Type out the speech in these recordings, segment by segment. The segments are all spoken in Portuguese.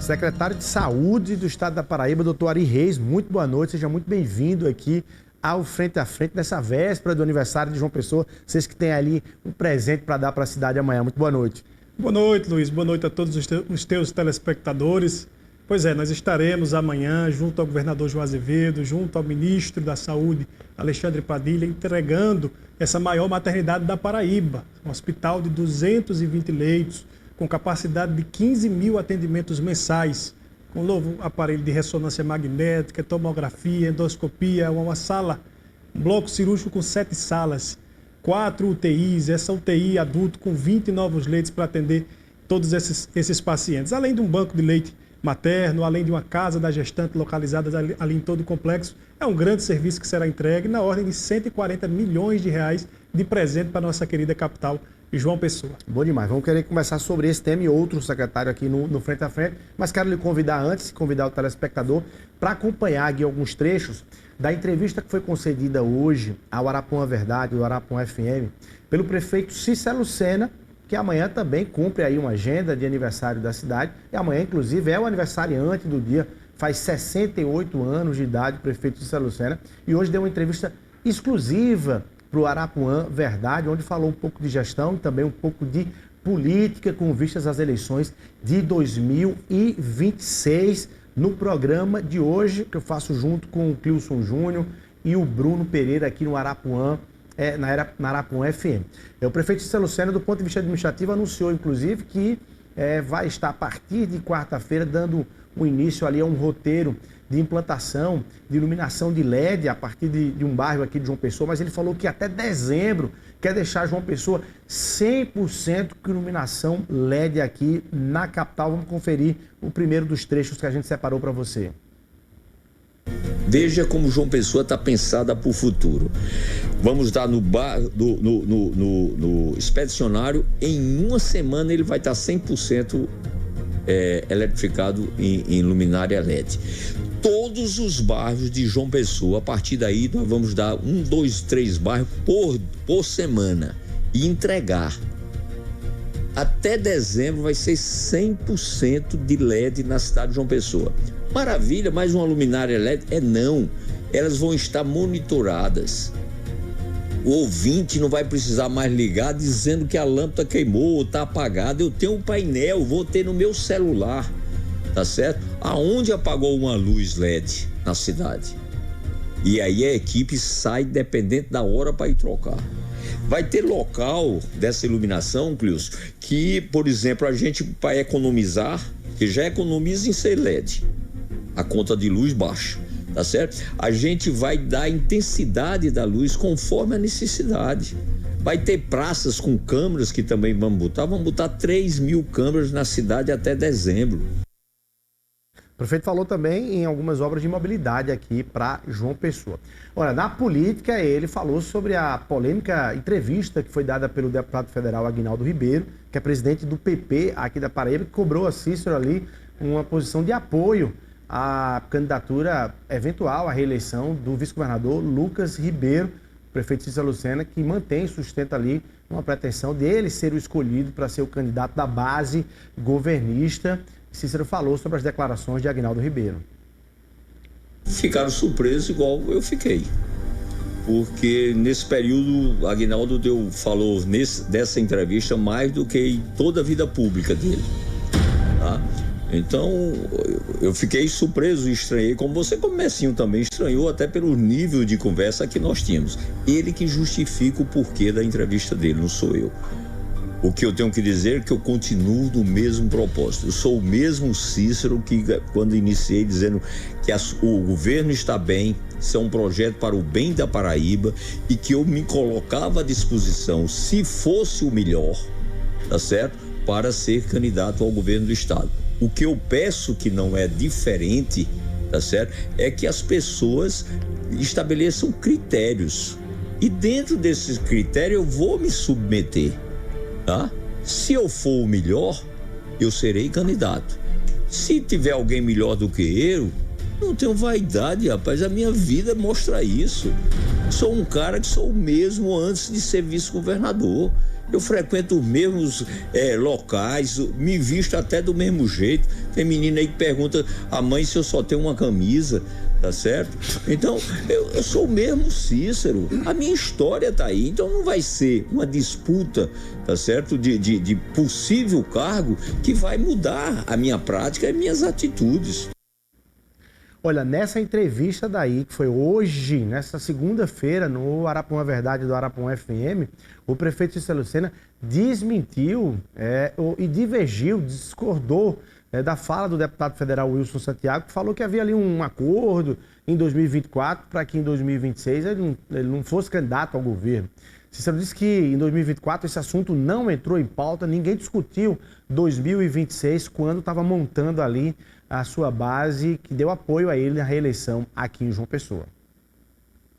Secretário de Saúde do Estado da Paraíba, doutor Ari Reis, muito boa noite, seja muito bem-vindo aqui ao Frente a Frente, nessa véspera do aniversário de João Pessoa. Vocês que têm ali um presente para dar para a cidade amanhã. Muito boa noite. Boa noite, Luiz. Boa noite a todos os teus telespectadores. Pois é, nós estaremos amanhã junto ao governador João Azevedo, junto ao ministro da Saúde, Alexandre Padilha, entregando essa maior maternidade da Paraíba, um hospital de 220 leitos, com capacidade de 15 mil atendimentos mensais, com novo aparelho de ressonância magnética, tomografia, endoscopia, uma sala, um bloco cirúrgico com 7 salas, 4 UTIs, essa UTI adulto com 20 novos leitos para atender todos esses pacientes, além de um banco de leite materno, além de uma casa da gestante localizada ali em todo o complexo. É um grande serviço que será entregue na ordem de 140 milhões de reais de presente para a nossa querida capital, João Pessoa. Bom demais. Vamos querer conversar sobre esse tema e outro, secretário, aqui no Frente a Frente. Mas quero lhe convidar convidar o telespectador para acompanhar aqui alguns trechos da entrevista que foi concedida hoje ao Arapuã Verdade, do Arapuã FM, pelo prefeito Cícero Lucena, que amanhã também cumpre aí uma agenda de aniversário da cidade. E amanhã, inclusive, é o aniversariante do dia, faz 68 anos de idade, o prefeito Cícero Lucena. E hoje deu uma entrevista exclusiva para o Arapuã Verdade, onde falou um pouco de gestão e também um pouco de política com vistas às eleições de 2026, no programa de hoje, que eu faço junto com o Clilson Júnior e o Bruno Pereira aqui no Arapuã, na Arapuã FM. O prefeito Cícero Lucena, do ponto de vista administrativo, anunciou, inclusive, que vai estar a partir de quarta-feira dando o início ali a um roteiro de implantação de iluminação de LED a partir de um bairro aqui de João Pessoa, mas ele falou que até dezembro quer deixar João Pessoa 100% com iluminação LED aqui na capital. Vamos conferir o primeiro dos trechos que a gente separou para você. Veja como João Pessoa está pensada para o futuro. Vamos dar no expedicionário, em uma semana ele vai estar 100% eletrificado em luminária LED. Todos os bairros de João Pessoa, a partir daí nós vamos dar 1, 2, 3 bairros por semana e entregar. Até dezembro vai ser 100% de LED na cidade de João Pessoa. Maravilha, mais uma luminária LED? Não, elas vão estar monitoradas. O ouvinte não vai precisar mais ligar dizendo que a lâmpada queimou ou está apagada. Eu tenho um painel, vou ter no meu celular, tá certo? Aonde apagou uma luz LED na cidade? E aí a equipe sai dependente da hora para ir trocar. Vai ter local dessa iluminação, Clilson, que, por exemplo, a gente, para economizar, que já economiza em ser LED, a conta de luz baixa, tá certo? A gente vai dar a intensidade da luz conforme a necessidade. Vai ter praças com câmeras que também vamos botar 3 mil câmeras na cidade até dezembro. O prefeito falou também em algumas obras de mobilidade aqui para João Pessoa. Olha, na política ele falou sobre a polêmica entrevista que foi dada pelo deputado federal Aguinaldo Ribeiro, que é presidente do PP aqui da Paraíba, que cobrou a Cícero ali uma posição de apoio à candidatura eventual à reeleição do vice-governador Lucas Ribeiro, prefeito Cícero Lucena, que mantém e sustenta ali uma pretensão dele ser o escolhido para ser o candidato da base governista. Cícero falou sobre as declarações de Aguinaldo Ribeiro. Ficaram surpresos igual eu fiquei, porque nesse período Aguinaldo falou dessa entrevista mais do que em toda a vida pública dele, tá? Então eu fiquei surpreso e estranhei, como você comecinho também estranhou, até pelo nível de conversa que nós tínhamos. Ele que justifica o porquê da entrevista dele, não sou eu. O que eu tenho que dizer é que eu continuo no mesmo propósito. Eu sou o mesmo Cícero que, quando iniciei dizendo que o governo está bem, isso é um projeto para o bem da Paraíba e que eu me colocava à disposição, se fosse o melhor, tá certo? Para ser candidato ao governo do estado. O que eu peço, que não é diferente, tá certo? É que as pessoas estabeleçam critérios. E dentro desses critérios eu vou me submeter. Tá? Se eu for o melhor, eu serei candidato. Se tiver alguém melhor do que eu, não tenho vaidade, rapaz. A minha vida mostra isso. Sou um cara que sou o mesmo antes de ser vice-governador. Eu frequento os mesmos locais, me visto até do mesmo jeito. Tem menina aí que pergunta a mãe se eu só tenho uma camisa, tá certo? Então, eu sou o mesmo Cícero, a minha história tá aí, então não vai ser uma disputa, tá certo? De possível cargo que vai mudar a minha prática e minhas atitudes. Olha, nessa entrevista daí, que foi hoje, nessa segunda-feira, no Arapuã Verdade do Arapuã FM, o prefeito Cícero Lucena desmentiu e divergiu, discordou da fala do deputado federal Wilson Santiago, que falou que havia ali um acordo em 2024 para que em 2026 ele não fosse candidato ao governo. Cícero disse que em 2024 esse assunto não entrou em pauta, ninguém discutiu 2026 quando estava montando ali a sua base que deu apoio a ele na reeleição aqui em João Pessoa.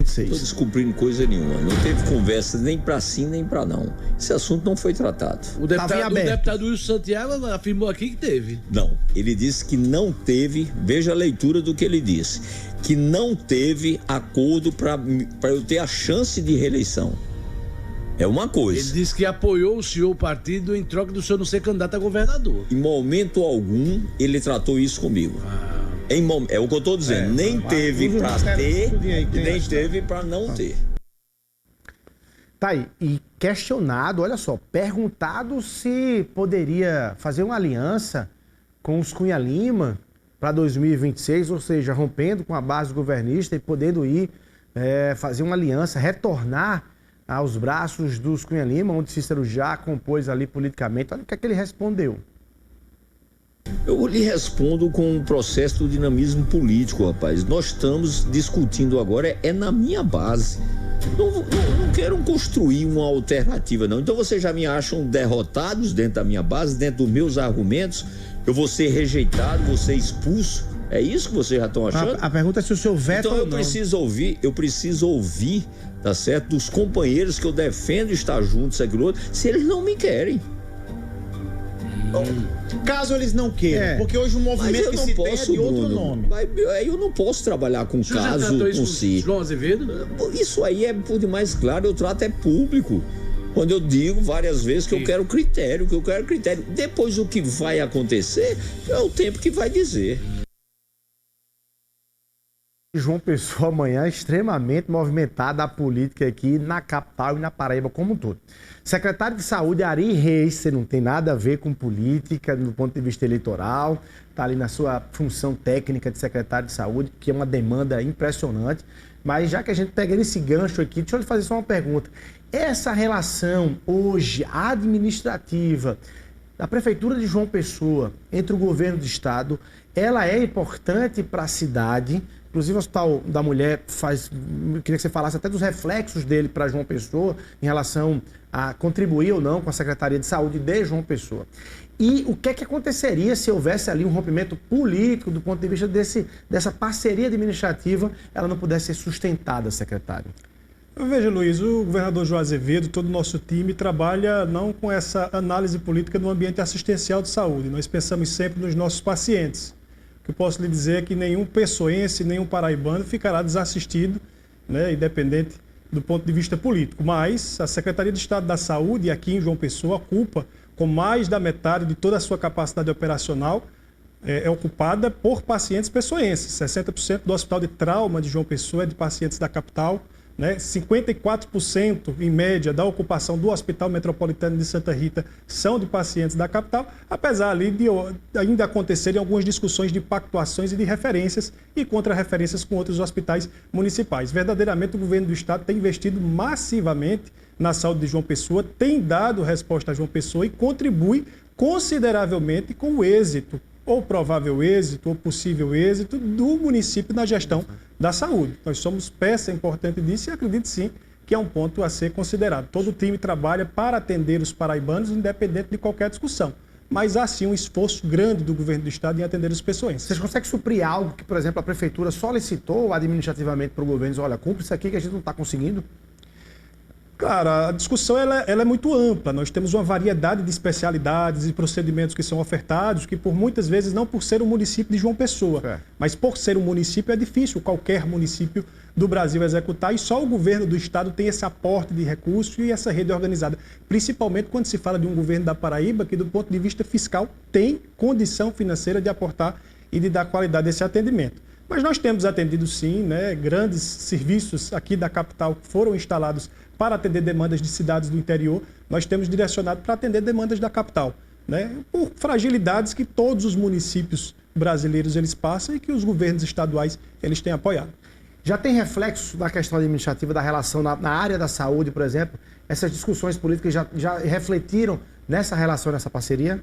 Não estou descobrindo coisa nenhuma, não teve conversa nem para sim nem para não. Esse assunto não foi tratado. O deputado Wilson Santiago afirmou aqui que teve. Não, ele disse que não teve, veja a leitura do que ele disse, que não teve acordo para eu ter a chance de reeleição. É uma coisa. Ele disse que apoiou o senhor, o partido, em troca do senhor não ser candidato a governador. Em momento algum, ele tratou isso comigo. É o que eu estou dizendo. Nem teve para ter, nem teve para não ter. Tá aí. E questionado, olha só, perguntado se poderia fazer uma aliança com os Cunha Lima para 2026, ou seja, rompendo com a base governista e podendo ir fazer uma aliança, retornar aos braços dos Cunha Lima, onde Cícero já compôs ali politicamente. Olha o que é que ele respondeu. Eu lhe respondo com um processo do dinamismo político, rapaz. Nós estamos discutindo agora, na minha base. Não quero construir uma alternativa, não. Então vocês já me acham derrotados dentro da minha base, dentro dos meus argumentos. Eu vou ser rejeitado, vou ser expulso. É isso que vocês já estão achando? A pergunta é se o seu veto então ou não. Eu preciso ouvir, tá certo, dos companheiros que eu defendo estar juntos, se eles não me querem. Caso eles não queiram, porque hoje o movimento que se tem é de outro nome. Eu não posso trabalhar com caso, com si. João Azevedo? Isso aí é por demais claro, eu trato público. Quando eu digo várias vezes que eu quero critério, Depois o que vai acontecer é o tempo que vai dizer. João Pessoa amanhã extremamente movimentada a política aqui na capital e na Paraíba como um todo. Secretário de Saúde Ari Reis, você não tem nada a ver com política do ponto de vista eleitoral, está ali na sua função técnica de secretário de Saúde, que é uma demanda impressionante, mas já que a gente pega esse gancho aqui, deixa eu lhe fazer só uma pergunta. Essa relação hoje administrativa da Prefeitura de João Pessoa entre o governo do estado, ela é importante para a cidade. Inclusive o Hospital da Mulher queria que você falasse até dos reflexos dele para João Pessoa em relação a contribuir ou não com a Secretaria de Saúde de João Pessoa. E o que é que aconteceria se houvesse ali um rompimento político do ponto de vista dessa parceria administrativa, ela não pudesse ser sustentada, secretário? Veja, Luiz, o governador João Azevedo, todo o nosso time trabalha não com essa análise política no ambiente assistencial de saúde. Nós pensamos sempre nos nossos pacientes. O que eu posso lhe dizer é que nenhum pessoense, nenhum paraibano ficará desassistido, né, independente do ponto de vista político. Mas a Secretaria de Estado da Saúde, aqui em João Pessoa, ocupa com mais da metade de toda a sua capacidade operacional, é ocupada por pacientes pessoenses. 60% do Hospital de Trauma de João Pessoa é de pacientes da capital, né? 54% em média da ocupação do Hospital Metropolitano de Santa Rita são de pacientes da capital, apesar ali de ainda acontecerem algumas discussões de pactuações e de referências e contra-referências com outros hospitais municipais. Verdadeiramente o governo do estado tem investido massivamente na saúde de João Pessoa, tem dado resposta a João Pessoa e contribui consideravelmente com o êxito, ou provável êxito, ou possível êxito do município na gestão da saúde. Nós somos peça importante disso e acredito sim que é um ponto a ser considerado. Todo o time trabalha para atender os paraibanos, independente de qualquer discussão. Mas há sim um esforço grande do governo do estado em atender os pessoenses. Vocês conseguem suprir algo que, por exemplo, a prefeitura solicitou administrativamente para o governo? Olha, cumpre isso aqui que a gente não está conseguindo? Cara, a discussão ela é muito ampla. Nós temos uma variedade de especialidades e procedimentos que são ofertados, que por muitas vezes, não por ser um município de João Pessoa, mas por ser um município, é difícil qualquer município do Brasil executar, e só o governo do estado tem esse aporte de recursos e essa rede organizada. Principalmente quando se fala de um governo da Paraíba que, do ponto de vista fiscal, tem condição financeira de aportar e de dar qualidade a esse atendimento. Mas nós temos atendido sim, né, grandes serviços aqui da capital que foram instalados para atender demandas de cidades do interior. Nós temos direcionado para atender demandas da capital, né, por fragilidades que todos os municípios brasileiros eles passam e que os governos estaduais eles têm apoiado. Já tem reflexo na questão administrativa da relação na área da saúde, por exemplo? Essas discussões políticas já refletiram nessa relação, nessa parceria?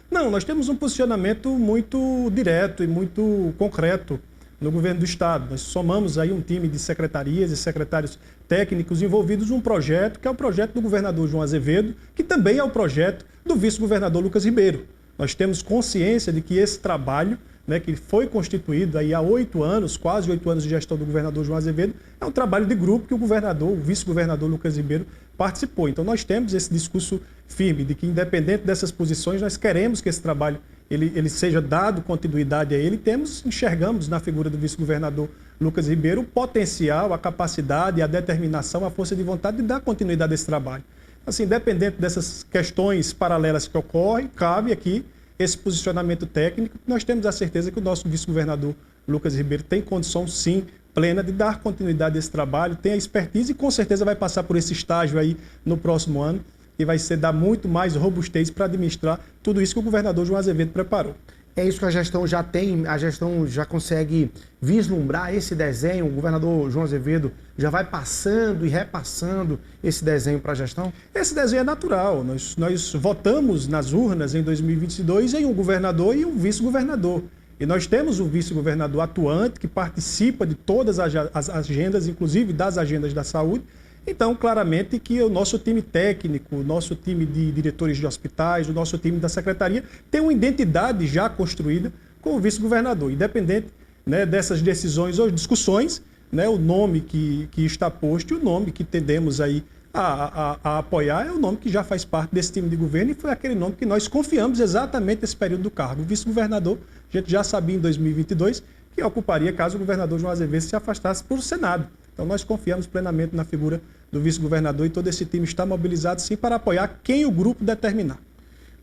Não, nós temos um posicionamento muito direto e muito concreto no governo do estado. Nós somamos aí um time de secretarias e secretários técnicos envolvidos num projeto que é o projeto do governador João Azevedo, que também é o projeto do vice-governador Lucas Ribeiro. Nós temos consciência de que esse trabalho, né, que foi constituído aí há 8 anos, quase 8 anos de gestão do governador João Azevedo, é um trabalho de grupo que o governador, o vice-governador Lucas Ribeiro participou. Então nós temos esse discurso firme de que, independente dessas posições, nós queremos que esse trabalho ele seja dado continuidade a ele. Enxergamos na figura do vice-governador Lucas Ribeiro o potencial, a capacidade, a determinação, a força de vontade de dar continuidade a esse trabalho. Assim, independente dessas questões paralelas que ocorrem, cabe aqui esse posicionamento técnico. Nós temos a certeza que o nosso vice-governador Lucas Ribeiro tem condição, sim, plena de dar continuidade a esse trabalho, tem a expertise e com certeza vai passar por esse estágio aí no próximo ano e vai dar muito mais robustez para administrar tudo isso que o governador João Azevedo preparou. É isso que a gestão já tem, a gestão já consegue vislumbrar esse desenho, o governador João Azevedo já vai passando e repassando esse desenho para a gestão? Esse desenho é natural. Nós votamos nas urnas em 2022 em um governador e um vice-governador. E nós temos o vice-governador atuante que participa de todas as agendas, inclusive das agendas da saúde. Então, claramente que o nosso time técnico, o nosso time de diretores de hospitais, o nosso time da secretaria tem uma identidade já construída com o vice-governador. Independente, né, dessas decisões ou discussões, né, o nome que está posto e o nome que tendemos aí a apoiar é o nome que já faz parte desse time de governo e foi aquele nome que nós confiamos exatamente nesse período do cargo. O vice-governador, a gente já sabia em 2022 que ocuparia caso o governador João Azevedo se afastasse para o Senado. Então nós confiamos plenamente na figura do vice-governador e todo esse time está mobilizado sim para apoiar quem o grupo determinar.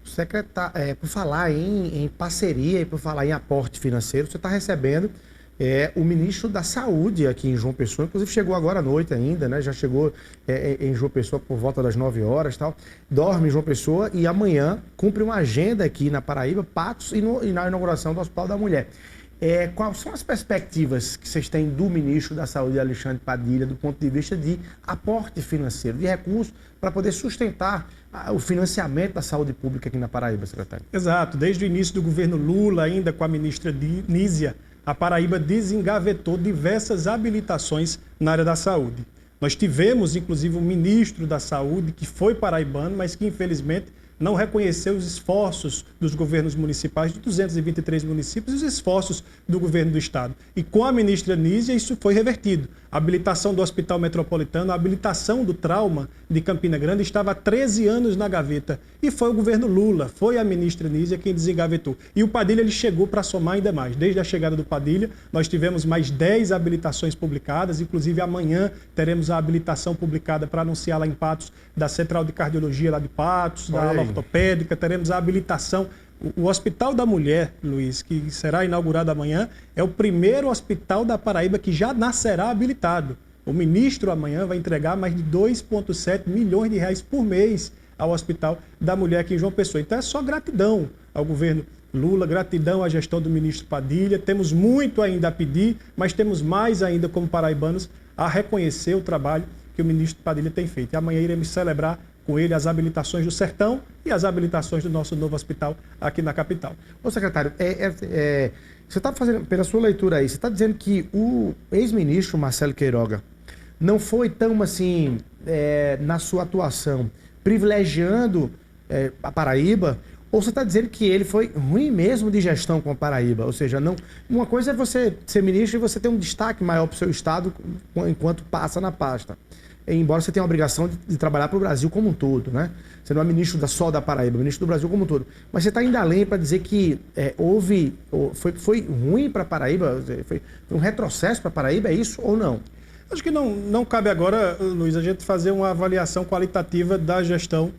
Secretário, por falar em parceria e por falar em aporte financeiro, você está recebendo o ministro da Saúde aqui em João Pessoa, inclusive chegou agora à noite ainda, né? Já chegou em João Pessoa por volta das 9 horas e tal, dorme em João Pessoa e amanhã cumpre uma agenda aqui na Paraíba, Patos e na inauguração do Hospital da Mulher. Quais são as perspectivas que vocês têm do ministro da Saúde, Alexandre Padilha, do ponto de vista de aporte financeiro, de recursos para poder sustentar o financiamento da saúde pública aqui na Paraíba, secretário? Exato. Desde o início do governo Lula, ainda com a ministra Nízia, a Paraíba desengavetou diversas habilitações na área da saúde. Nós tivemos, inclusive, um ministro da Saúde que foi paraibano, mas que, infelizmente, não reconheceu os esforços dos governos municipais de 223 municípios e os esforços do governo do estado. E com a ministra Nízia isso foi revertido. A habilitação do Hospital Metropolitano, a habilitação do trauma de Campina Grande estava há 13 anos na gaveta. E foi o governo Lula, foi a ministra Nízia quem desengavetou. E o Padilha ele chegou para somar ainda mais. Desde a chegada do Padilha, nós tivemos mais 10 habilitações publicadas, inclusive amanhã teremos a habilitação publicada para anunciar lá em Patos da Central de Cardiologia lá de Patos, da ala ortopédica, teremos a habilitação. O Hospital da Mulher, Luiz, que será inaugurado amanhã, é o primeiro hospital da Paraíba que já nascerá habilitado. O ministro amanhã vai entregar mais de 2,7 milhões de reais por mês ao Hospital da Mulher aqui em João Pessoa. Então é só gratidão ao governo Lula, gratidão à gestão do ministro Padilha. Temos muito ainda a pedir, mas temos mais ainda como paraibanos a reconhecer o trabalho que o ministro Padilha tem feito. E amanhã iremos celebrar com ele as habilitações do Sertão e as habilitações do nosso novo hospital aqui na capital. Ô secretário, você está fazendo, pela sua leitura aí, você está dizendo que o ex-ministro Marcelo Queiroga não foi tão assim, na sua atuação, privilegiando a Paraíba, ou você está dizendo que ele foi ruim mesmo de gestão com a Paraíba? Ou seja, não, uma coisa é você ser ministro e você ter um destaque maior para o seu estado enquanto passa na pasta. embora você tenha a obrigação de trabalhar para o Brasil como um todo, né? Você não é ministro só da Paraíba, é ministro do Brasil como um todo. Mas você está indo além para dizer que foi ruim para a Paraíba, foi um retrocesso para a Paraíba, é isso ou não? Acho que não cabe agora, Luiz, a gente fazer uma avaliação qualitativa da gestão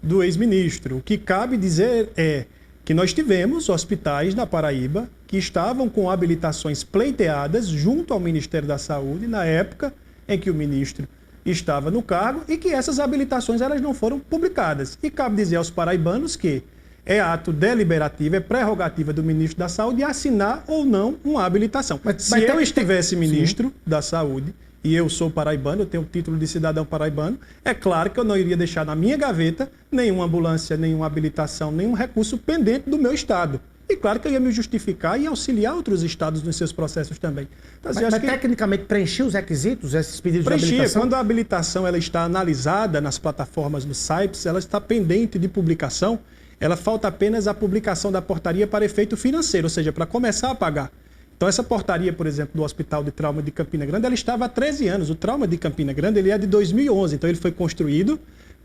do ex-ministro. O que cabe dizer é que nós tivemos hospitais na Paraíba que estavam com habilitações pleiteadas junto ao Ministério da Saúde na época em que o ministro estava no cargo e que essas habilitações elas não foram publicadas. E cabe dizer aos paraibanos que é ato deliberativo, é prerrogativa do ministro da Saúde assinar ou não uma habilitação. Se eu estivesse ministro da Saúde e eu sou paraibano, eu tenho o título de cidadão paraibano, é claro que eu não iria deixar na minha gaveta nenhuma ambulância, nenhuma habilitação, nenhum recurso pendente do meu estado. E claro que eu ia me justificar e auxiliar outros estados nos seus processos também. Mas tecnicamente preenchia os requisitos, esses pedidos de habilitação? Quando a habilitação ela está analisada nas plataformas do CIPES, ela está pendente de publicação, ela falta apenas a publicação da portaria para efeito financeiro, ou seja, para começar a pagar. Então, essa portaria, por exemplo, do Hospital de Trauma de Campina Grande, ela estava há 13 anos. O trauma de Campina Grande ele é de 2011, então ele foi construído,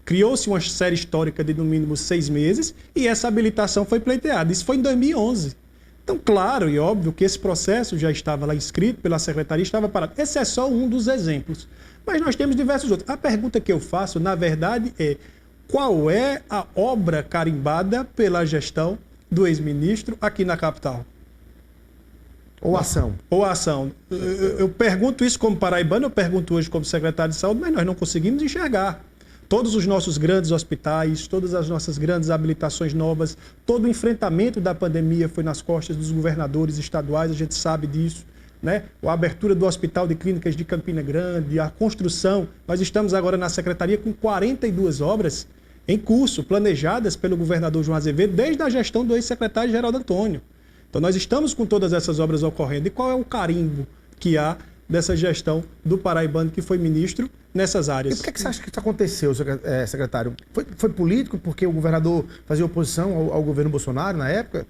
criou-se uma série histórica de no mínimo 6 meses e essa habilitação foi pleiteada. Isso foi em 2011. Então, claro e óbvio que esse processo já estava lá inscrito pela Secretaria, estava parado. Esse é só um dos exemplos. Mas nós temos diversos outros. A pergunta que eu faço, na verdade, é qual é a obra carimbada pela gestão do ex-ministro aqui na capital? Ou ação. Ou ação. Eu pergunto isso como paraibano, eu pergunto hoje como secretário de saúde, mas nós não conseguimos enxergar. Todos os nossos grandes hospitais, todas as nossas grandes habilitações novas, todo o enfrentamento da pandemia foi nas costas dos governadores estaduais, a gente sabe disso, né? A abertura do Hospital de Clínicas de Campina Grande, a construção. Nós estamos agora na Secretaria com 42 obras em curso, planejadas pelo governador João Azevedo, desde a gestão do ex-secretário Geraldo Antônio. Então, nós estamos com todas essas obras ocorrendo. E qual é o carimbo que há dessa gestão do paraibano que foi ministro nessas áreas? E por que você acha que isso aconteceu, secretário? Foi político porque o governador fazia oposição ao governo Bolsonaro na época?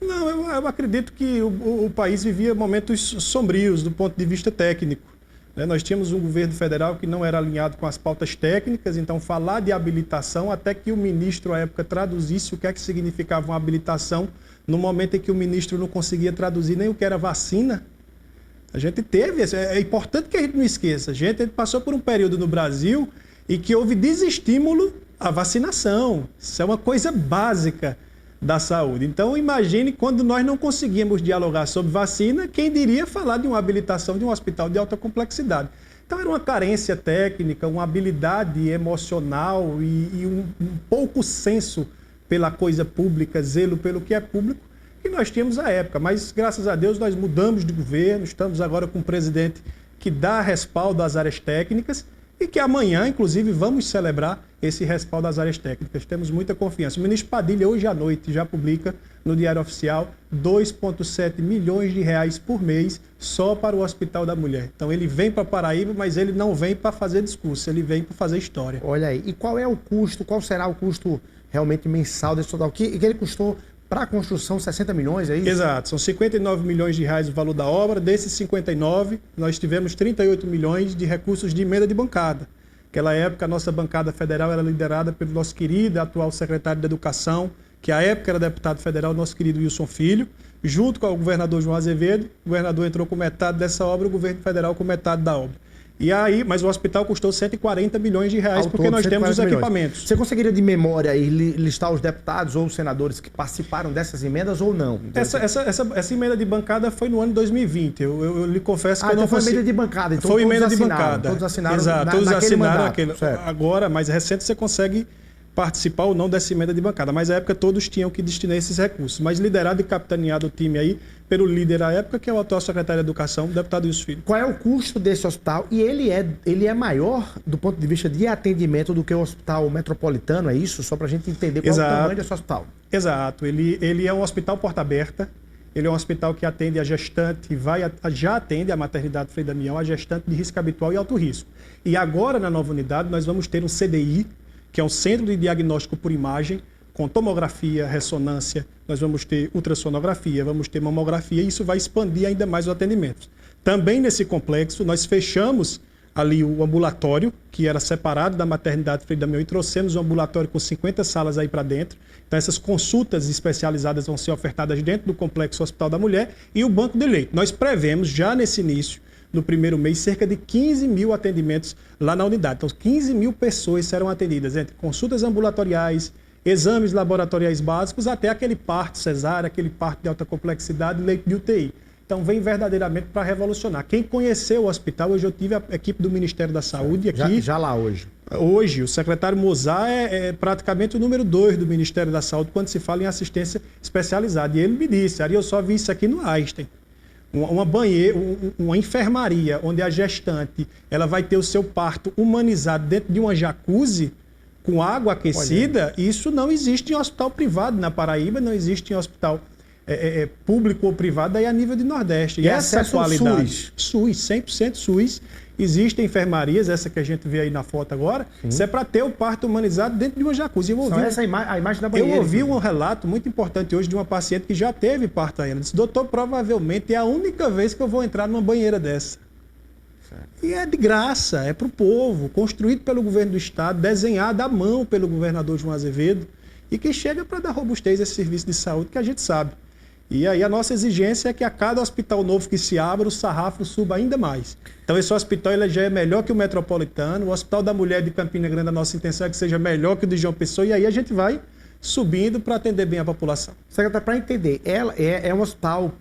Não, eu acredito que o país vivia momentos sombrios do ponto de vista técnico. Nós tínhamos um governo federal que não era alinhado com as pautas técnicas, então falar de habilitação, até que o ministro, à época, traduzisse o que é que significava uma habilitação, no momento em que o ministro não conseguia traduzir nem o que era vacina. A gente teve, é importante que a gente não esqueça, a gente passou por um período no Brasil em que houve desestímulo à vacinação. Isso é uma coisa básica da saúde. Então, imagine quando nós não conseguíamos dialogar sobre vacina, quem diria falar de uma habilitação de um hospital de alta complexidade. Então, era uma carência técnica, uma habilidade emocional e um pouco senso pela coisa pública, zelo pelo que é público, que nós tínhamos à época. Mas, graças a Deus, nós mudamos de governo, estamos agora com um presidente que dá respaldo às áreas técnicas e que amanhã, inclusive, vamos celebrar esse respaldo às áreas técnicas. Temos muita confiança. O ministro Padilha, hoje à noite, já publica no Diário Oficial 2,7 milhões de reais por mês só para o Hospital da Mulher. Então, ele vem para Paraíba, mas ele não vem para fazer discurso, ele vem para fazer história. Olha aí. E qual é o custo, qual será o custo realmente mensal desse total? Que ele custou para a construção 60 milhões, é isso? Exato, são 59 milhões de reais o valor da obra. Desses 59, nós tivemos 38 milhões de recursos de emenda de bancada. Naquela época, a nossa bancada federal era liderada pelo nosso querido atual secretário de Educação, que à época era deputado federal, nosso querido Wilson Filho, junto com o governador João Azevedo. O governador entrou com metade dessa obra, o governo federal com metade da obra. E aí, mas o hospital custou 140 milhões de reais, porque nós temos os equipamentos. Você conseguiria de memória aí listar os deputados ou os senadores que participaram dessas emendas ou não? Essa emenda de bancada foi no ano de 2020. Eu lhe confesso que eu não foi emenda de bancada. Então foi emenda de bancada. Todos assinaram. Exato, todos assinaram aquele. Agora, mais recente, você consegue participar ou não dessa emenda de bancada. Mas na época todos tinham que destinar esses recursos. Mas liderado e capitaneado o time aí pelo líder à época, que é o atual secretário de Educação, o deputado Wilson Filho. Qual é o custo desse hospital? E ele é maior do ponto de vista de atendimento do que o hospital metropolitano, é isso? Só para a gente entender qual é o tamanho desse hospital. Exato. Ele é um hospital porta aberta. Ele é um hospital que atende a gestante, já atende a maternidade Frei Damião, a gestante de risco habitual e alto risco. E agora, na nova unidade, nós vamos ter um CDI, que é um Centro de Diagnóstico por Imagem, com tomografia, ressonância, nós vamos ter ultrassonografia, vamos ter mamografia, e isso vai expandir ainda mais os atendimentos. Também nesse complexo, nós fechamos ali o ambulatório, que era separado da maternidade Frei Damião, e trouxemos um ambulatório com 50 salas aí para dentro. Então, essas consultas especializadas vão ser ofertadas dentro do Complexo Hospital da Mulher e o banco de leite. Nós prevemos, já nesse início, no primeiro mês, cerca de 15 mil atendimentos lá na unidade. Então, 15 mil pessoas serão atendidas entre consultas ambulatoriais, exames laboratoriais básicos, até aquele parto cesárea, aquele parto de alta complexidade, leite de UTI. Então, vem verdadeiramente para revolucionar. Quem conheceu o hospital, hoje eu tive a equipe do Ministério da Saúde aqui. Já lá hoje. Hoje, o secretário Mozart é praticamente o número 2 do Ministério da Saúde quando se fala em assistência especializada. E ele me disse, Ari, eu só vi isso aqui no Einstein. Uma enfermaria onde a gestante ela vai ter o seu parto humanizado dentro de uma jacuzzi com água aquecida, isso não existe em hospital privado na Paraíba, não existe em hospital público ou privado aí a nível de Nordeste. E essa qualidade. SUS, 100% SUS. Existem enfermarias, essa que a gente vê aí na foto agora, isso é para ter o parto humanizado dentro de uma jacuzzi. Essa a imagem da banheira. Eu ouvi um relato muito importante hoje de uma paciente que já teve parto ainda. Disse, doutor, provavelmente é a única vez que eu vou entrar numa banheira dessa. Certo. E é de graça, é para o povo, construído pelo governo do estado, desenhado à mão pelo governador João Azevedo, e que chega para dar robustez a esse serviço de saúde que a gente sabe. E aí a nossa exigência é que a cada hospital novo que se abra, o sarrafo suba ainda mais. Então esse hospital ele já é melhor que o Metropolitano, o Hospital da Mulher de Campina Grande, a nossa intenção é que seja melhor que o de João Pessoa, e aí a gente vai subindo para atender bem a população. Secretário, para entender, ela é um hospital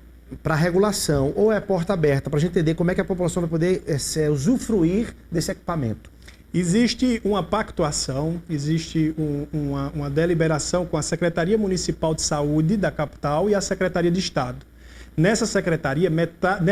para regulação ou é porta aberta, para a gente entender como é que a população vai poder usufruir desse equipamento? Existe uma pactuação, existe uma deliberação com a Secretaria Municipal de Saúde da capital e a Secretaria de Estado. Nessa secretaria,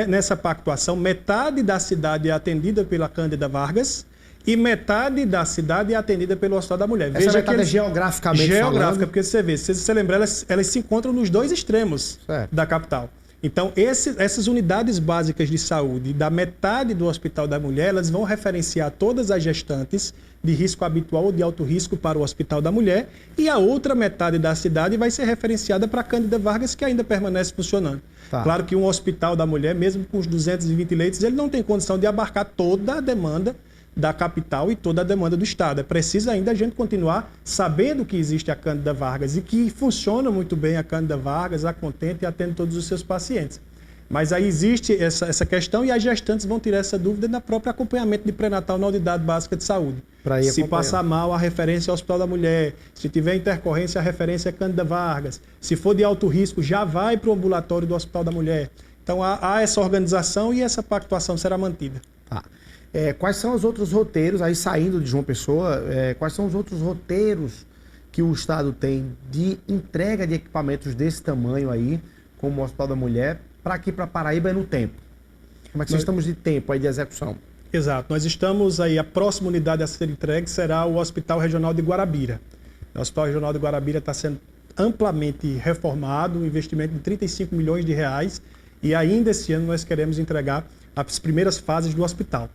nessa pactuação, metade da cidade é atendida pela Cândida Vargas e metade da cidade é atendida pelo Hospital da Mulher. Essa metade é geograficamente falando? Porque se você lembrar, elas se encontram nos dois extremos da capital. Então, essas unidades básicas de saúde da metade do Hospital da Mulher, elas vão referenciar todas as gestantes de risco habitual ou de alto risco para o Hospital da Mulher, e a outra metade da cidade vai ser referenciada para a Cândida Vargas, que ainda permanece funcionando. Tá. Claro que um Hospital da Mulher, mesmo com os 220 leitos, ele não tem condição de abarcar toda a demanda da capital e toda a demanda do Estado. É preciso ainda a gente continuar sabendo que existe a Cândida Vargas e que funciona muito bem a Cândida Vargas, a Contente e atende todos os seus pacientes. Mas aí existe essa questão e as gestantes vão tirar essa dúvida no próprio acompanhamento de pré-natal na unidade básica de saúde. Se passar mal, a referência é ao Hospital da Mulher. Se tiver intercorrência, a referência é Cândida Vargas. Se for de alto risco, já vai para o ambulatório do Hospital da Mulher. Então há essa organização e essa pactuação será mantida. Tá. Quais são os outros roteiros, aí saindo de João Pessoa, quais são os outros roteiros que o Estado tem de entrega de equipamentos desse tamanho aí, como o Hospital da Mulher, para aqui para Paraíba no tempo? Como é que nós estamos de tempo aí de execução? Exato, nós estamos aí, a próxima unidade a ser entregue será o Hospital Regional de Guarabira. O Hospital Regional de Guarabira está sendo amplamente reformado, um investimento de 35 milhões de reais, e ainda esse ano nós queremos entregar as primeiras fases do hospital.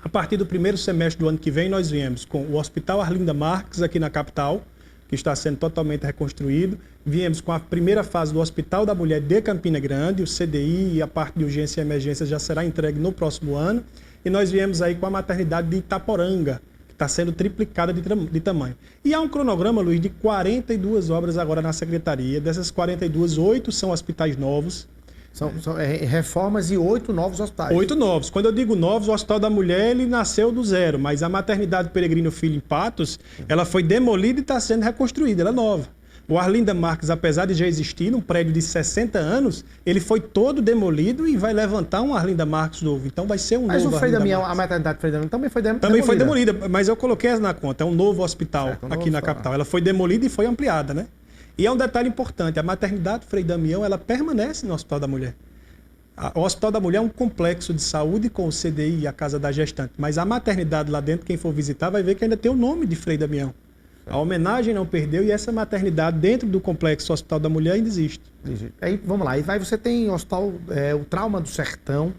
A partir do primeiro semestre do ano que vem, nós viemos com o Hospital Arlinda Marques, aqui na capital, que está sendo totalmente reconstruído. Viemos com a primeira fase do Hospital da Mulher de Campina Grande, o CDI e a parte de urgência e emergência já será entregue no próximo ano. E nós viemos aí com a maternidade de Itaporanga, que está sendo triplicada de tamanho. E há um cronograma, Luiz, de 42 obras agora na Secretaria. Dessas 42, 8 são hospitais novos. São reformas e 8 novos hospitais. 8 novos. Quando eu digo novos, o Hospital da Mulher ele nasceu do zero, mas a maternidade Peregrino Filho em Patos, ela foi demolida e está sendo reconstruída, ela é nova. O Arlinda Marques, apesar de já existir um prédio de 60 anos, ele foi todo demolido e vai levantar um Arlinda Marques novo. Então vai ser um mas novo. Mas o Frei Damião, a maternidade Frei Damião também foi demolida. Também foi demolida, mas eu coloquei na conta. É um novo hospital aqui na capital. Ela foi demolida e foi ampliada, né? E é um detalhe importante, a maternidade Frei Damião, ela permanece no Hospital da Mulher. O Hospital da Mulher é um complexo de saúde com o CDI e a Casa da Gestante, mas a maternidade lá dentro, quem for visitar, vai ver que ainda tem o nome de Frei Damião. A homenagem não perdeu e essa maternidade dentro do complexo Hospital da Mulher ainda existe. Aí, vamos lá, e aí você tem o hospital, o Trauma do Sertão.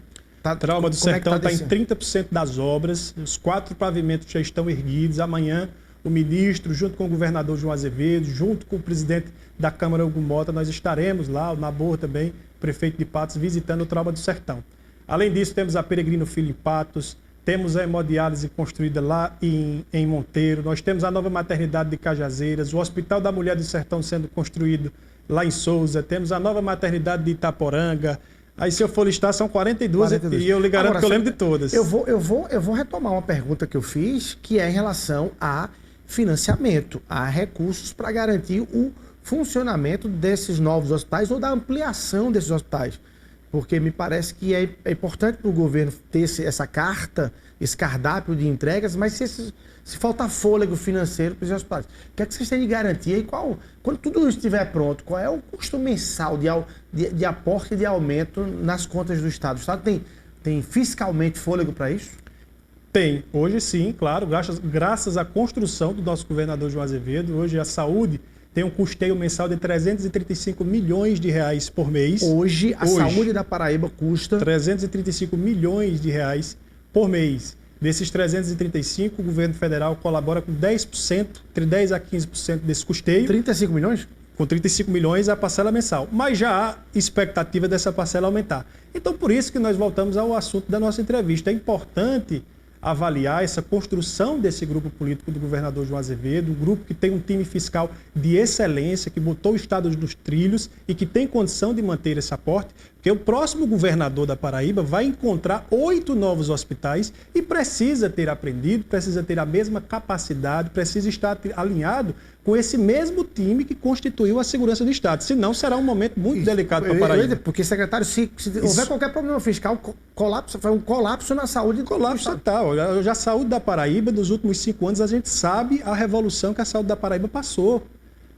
Trauma do Sertão está em 30% das obras, os 4 pavimentos já estão erguidos. Amanhã, o ministro, junto com o governador João Azevedo, junto com o presidente da Câmara, Hugo Mota, nós estaremos lá, o Nabor também, prefeito de Patos, visitando o Trauma do Sertão. Além disso, temos a Peregrino Filho em Patos, temos a hemodiálise construída lá em Monteiro, nós temos a nova maternidade de Cajazeiras, o Hospital da Mulher do Sertão sendo construído lá em Souza, temos a nova maternidade de Itaporanga. Aí, se eu for listar, são 42 e eu lhe garanto agora, que eu lembro de todas. Eu vou retomar uma pergunta que eu fiz, que é em relação a financiamento, a recursos para garantir o funcionamento desses novos hospitais ou da ampliação desses hospitais. Porque me parece que é importante para o governo ter essa carta, esse cardápio de entregas, mas se faltar fôlego financeiro para os hospitais, o que é que vocês têm de garantia e quando tudo isso estiver pronto, qual é o custo mensal de aporte e de aumento nas contas do Estado? O Estado tem fiscalmente fôlego para isso? Tem. Hoje sim, claro, graças à construção do nosso governador João Azevedo, hoje a saúde tem um custeio mensal de 335 milhões de reais por mês. Hoje, a saúde da Paraíba custa 335 milhões de reais por mês. Desses 335, o governo federal colabora com 10%, entre 10% a 15% desse custeio. 35 milhões? Com 35 milhões a parcela mensal. Mas já há expectativa dessa parcela aumentar. Então, por isso que nós voltamos ao assunto da nossa entrevista. É importante avaliar essa construção desse grupo político do governador João Azevedo, um grupo que tem um time fiscal de excelência, que botou o Estado nos trilhos e que tem condição de manter esse aporte, porque o próximo governador da Paraíba vai encontrar 8 novos hospitais e precisa ter aprendido, precisa ter a mesma capacidade, precisa estar alinhado com esse mesmo time que constituiu a segurança do Estado. Senão, será um momento muito delicado para a Paraíba. Porque, secretário, se houver qualquer problema fiscal, foi um colapso na saúde. Colapso total. Já a saúde da Paraíba, nos últimos 5 anos, a gente sabe a revolução que a saúde da Paraíba passou.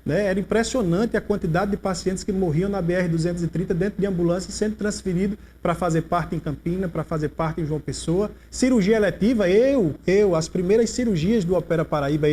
Né? Era impressionante a quantidade de pacientes que morriam na BR-230 dentro de ambulância, sendo transferido para fazer parte em Campina, para fazer parte em João Pessoa. Cirurgia eletiva, as primeiras cirurgias do Opera Paraíba,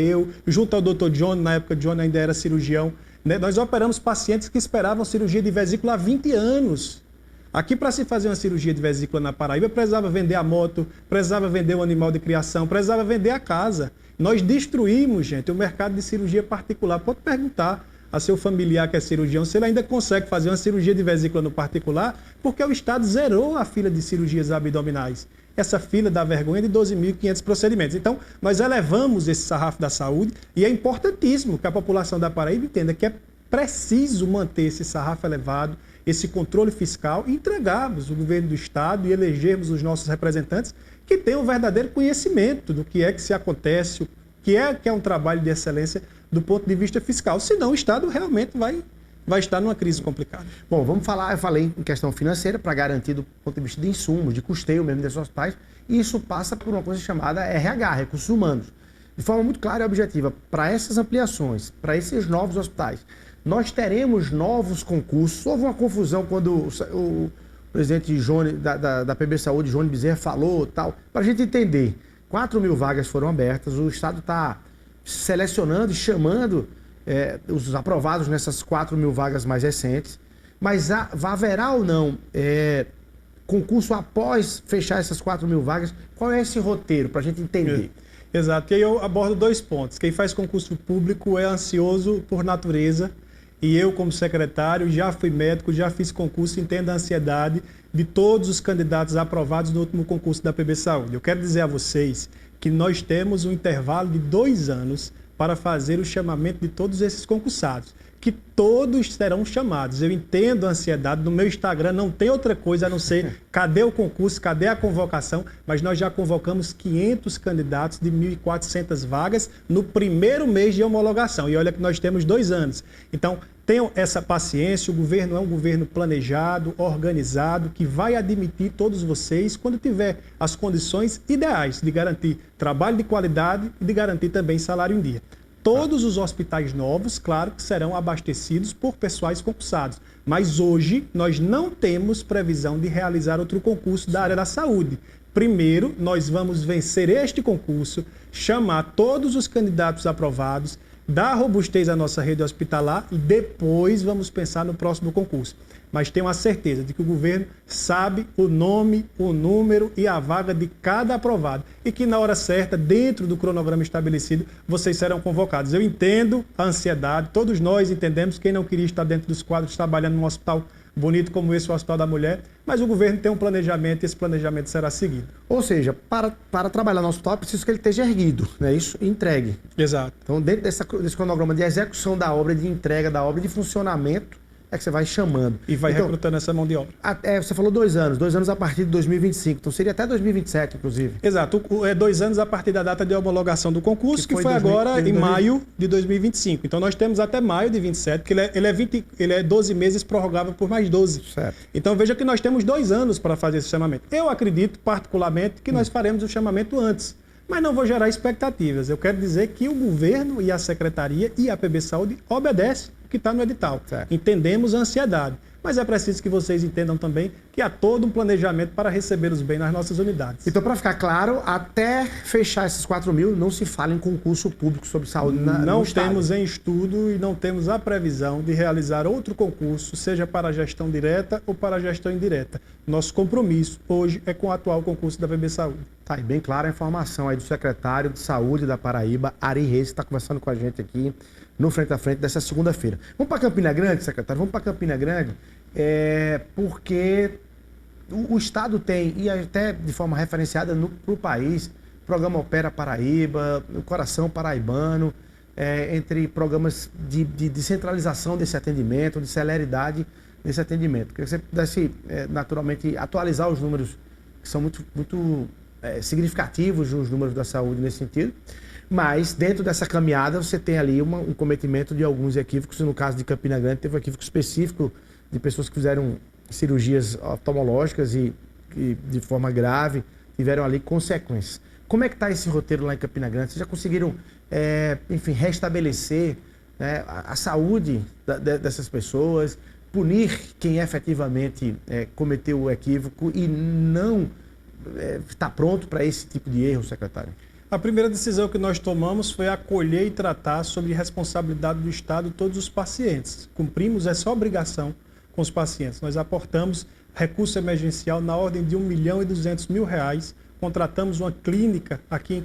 junto ao Dr. John, na época John ainda era cirurgião, né? Nós operamos pacientes que esperavam cirurgia de vesícula há 20 anos. Aqui, para se fazer uma cirurgia de vesícula na Paraíba, precisava vender a moto, precisava vender o animal de criação, precisava vender a casa. Nós destruímos, gente, o mercado de cirurgia particular. Pode perguntar a seu familiar que é cirurgião se ele ainda consegue fazer uma cirurgia de vesícula no particular, porque o Estado zerou a fila de cirurgias abdominais. Essa fila dá vergonha de 12.500 procedimentos. Então, nós elevamos esse sarrafo da saúde e é importantíssimo que a população da Paraíba entenda que é preciso manter esse sarrafo elevado, esse controle fiscal e entregarmos o governo do Estado e elegermos os nossos representantes que tenham um verdadeiro conhecimento do que é que se acontece, o que é um trabalho de excelência do ponto de vista fiscal. Senão o Estado realmente vai estar numa crise complicada. Bom, vamos falar, eu falei em questão financeira, para garantir do ponto de vista de insumos, de custeio mesmo desses hospitais, e isso passa por uma coisa chamada RH, recursos humanos. De forma muito clara e objetiva, para essas ampliações, para esses novos hospitais, nós teremos novos concursos. Houve uma confusão quando o presidente da PB Saúde, Johnny Bezerra, falou tal. Para a gente entender, 4.000 vagas foram abertas, o Estado está selecionando e chamando os aprovados nessas 4.000 vagas mais recentes, mas haverá ou não concurso após fechar essas 4.000 vagas? Qual é esse roteiro para a gente entender? Exato, e aí eu abordo 2 pontos. Quem faz concurso público é ansioso por natureza, e eu, como secretário, já fui médico, já fiz concurso, entendo a ansiedade de todos os candidatos aprovados no último concurso da PB Saúde. Eu quero dizer a vocês que nós temos um intervalo de 2 anos para fazer o chamamento de todos esses concursados, que todos serão chamados. Eu entendo a ansiedade, no meu Instagram não tem outra coisa a não ser cadê o concurso, cadê a convocação, mas nós já convocamos 500 candidatos de 1.400 vagas no primeiro mês de homologação. E olha que nós temos 2 anos. Então, tenham essa paciência, o governo é um governo planejado, organizado, que vai admitir todos vocês quando tiver as condições ideais de garantir trabalho de qualidade e de garantir também salário em dia. Todos os hospitais novos, claro, que serão abastecidos por pessoais concursados. Mas hoje nós não temos previsão de realizar outro concurso da área da saúde. Primeiro, nós vamos vencer este concurso, chamar todos os candidatos aprovados, dar robustez à nossa rede hospitalar e depois vamos pensar no próximo concurso. Mas tenho a certeza de que o governo sabe o nome, o número e a vaga de cada aprovado e que na hora certa, dentro do cronograma estabelecido, vocês serão convocados. Eu entendo a ansiedade, todos nós entendemos, quem não queria estar dentro dos quadros trabalhando num hospital bonito como esse, o Hospital da Mulher, mas o governo tem um planejamento e esse planejamento será seguido. Ou seja, para trabalhar no hospital é preciso que ele esteja erguido, né? Isso, e entregue. Exato. Então, dentro desse cronograma de execução da obra, de entrega da obra, de funcionamento, é que você vai chamando. E vai recrutando essa mão de obra. Você falou 2 anos a partir de 2025, então seria até 2027, inclusive. Exato, 2 anos a partir da data de homologação do concurso, que foi agora em maio de 2025. Então nós temos até maio de 27, porque ele é 12 meses prorrogável por mais 12. Certo. Então veja que nós temos 2 anos para fazer esse chamamento. Eu acredito particularmente que nós faremos o chamamento antes. Mas não vou gerar expectativas. Eu quero dizer que o governo e a secretaria e a PB Saúde obedecem o que está no edital. Certo. Entendemos a ansiedade, mas é preciso que vocês entendam também que há todo um planejamento para receber os bens nas nossas unidades. Então, para ficar claro, até fechar esses 4 mil, não se fala em concurso público sobre saúde Não temos em estudo e não temos a previsão de realizar outro concurso, seja para a gestão direta ou para a gestão indireta. Nosso compromisso hoje é com o atual concurso da PB Saúde. Tá aí bem clara a informação aí do secretário de Saúde da Paraíba, Ari Reis, que está conversando com a gente aqui no Frente a Frente dessa segunda-feira. Vamos para Campina Grande, secretário? Vamos para Campina Grande, porque o Estado tem, e até de forma referenciada para o país, o programa Opera Paraíba, o Coração Paraibano, entre programas de descentralização desse atendimento, de celeridade desse atendimento. Queria que você pudesse, naturalmente, atualizar os números que são muito significativos, os números da saúde nesse sentido, mas dentro dessa caminhada você tem ali um cometimento de alguns equívocos, e no caso de Campina Grande teve um equívoco específico de pessoas que fizeram cirurgias oftalmológicas e de forma grave tiveram ali consequências. Como é que está esse roteiro lá em Campina Grande? Vocês já conseguiram, restabelecer, né, a saúde dessas pessoas, punir quem efetivamente cometeu o equívoco e não está pronto para esse tipo de erro, secretário? A primeira decisão que nós tomamos foi acolher e tratar sobre responsabilidade do Estado todos os pacientes. Cumprimos essa obrigação com os pacientes. Nós aportamos recurso emergencial na ordem de R$1.200.000, contratamos uma clínica aqui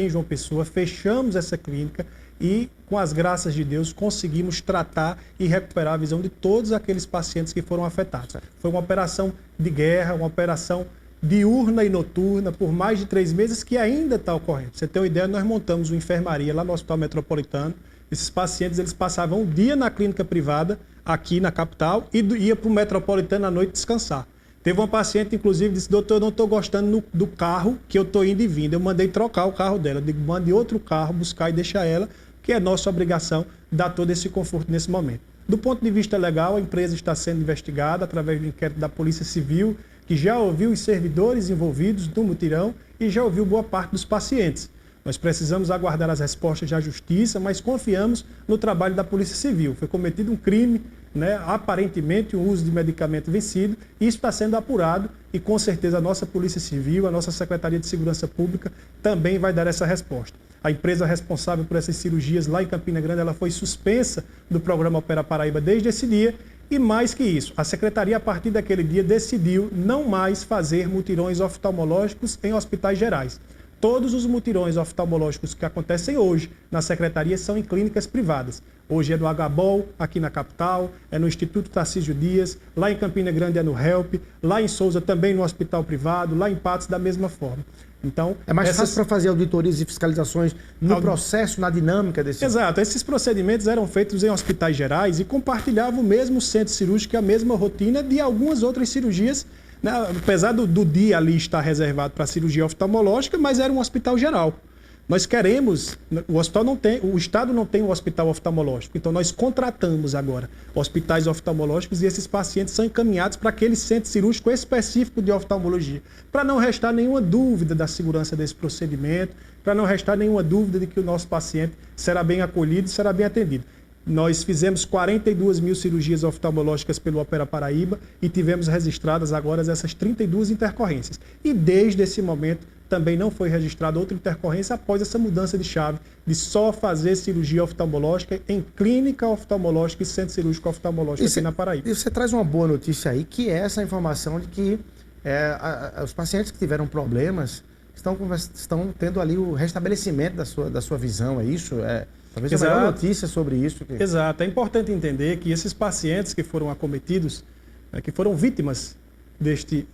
em João Pessoa, fechamos essa clínica e, com as graças de Deus, conseguimos tratar e recuperar a visão de todos aqueles pacientes que foram afetados. Foi uma operação de guerra, uma operação diurna e noturna por mais de 3 meses que ainda está ocorrendo. Pra você ter uma ideia, nós montamos uma enfermaria lá no Hospital Metropolitano. Esses pacientes eles passavam um dia na clínica privada aqui na capital e ia para o Metropolitano à noite descansar. Teve uma paciente, inclusive, disse: doutor, eu não estou gostando do carro que eu estou indo e vindo. Eu mandei trocar o carro dela. Eu digo: mande outro carro, buscar e deixar ela, que é nossa obrigação dar todo esse conforto nesse momento. Do ponto de vista legal, a empresa está sendo investigada através do inquérito da Polícia Civil, que já ouviu os servidores envolvidos no mutirão e já ouviu boa parte dos pacientes. Nós precisamos aguardar as respostas da Justiça, mas confiamos no trabalho da Polícia Civil. Foi cometido um crime, né, aparentemente o uso de medicamento vencido, e isso está sendo apurado e com certeza a nossa Polícia Civil, a nossa Secretaria de Segurança Pública também vai dar essa resposta. A empresa responsável por essas cirurgias lá em Campina Grande, ela foi suspensa do programa Opera Paraíba desde esse dia. E mais que isso, a Secretaria, a partir daquele dia, decidiu não mais fazer mutirões oftalmológicos em hospitais gerais. Todos os mutirões oftalmológicos que acontecem hoje na Secretaria são em clínicas privadas. Hoje é no HBOL, aqui na capital, é no Instituto Tarcísio Dias, lá em Campina Grande é no HELP, lá em Souza também no hospital privado, lá em Patos da mesma forma. Então, é mais fácil para fazer auditorias e fiscalizações no processo, na dinâmica desse... Exato. Esses procedimentos eram feitos em hospitais gerais e compartilhavam o mesmo centro cirúrgico, a mesma rotina de algumas outras cirurgias, né? Apesar do dia ali estar reservado para cirurgia oftalmológica, mas era um hospital geral. Nós queremos, o Estado não tem um hospital oftalmológico, então nós contratamos agora hospitais oftalmológicos e esses pacientes são encaminhados para aquele centro cirúrgico específico de oftalmologia, para não restar nenhuma dúvida da segurança desse procedimento, para não restar nenhuma dúvida de que o nosso paciente será bem acolhido e será bem atendido. Nós fizemos 42 mil cirurgias oftalmológicas pelo Opera Paraíba e tivemos registradas agora essas 32 intercorrências. E desde esse momento também não foi registrada outra intercorrência após essa mudança de chave de só fazer cirurgia oftalmológica em clínica oftalmológica e centro cirúrgico oftalmológico aqui na Paraíba. E você traz uma boa notícia aí, que é essa informação de que os pacientes que tiveram problemas estão tendo ali o restabelecimento da sua visão, é isso? Talvez a melhor notícia sobre isso. Exato. É importante entender que esses pacientes que foram acometidos que foram vítimas deste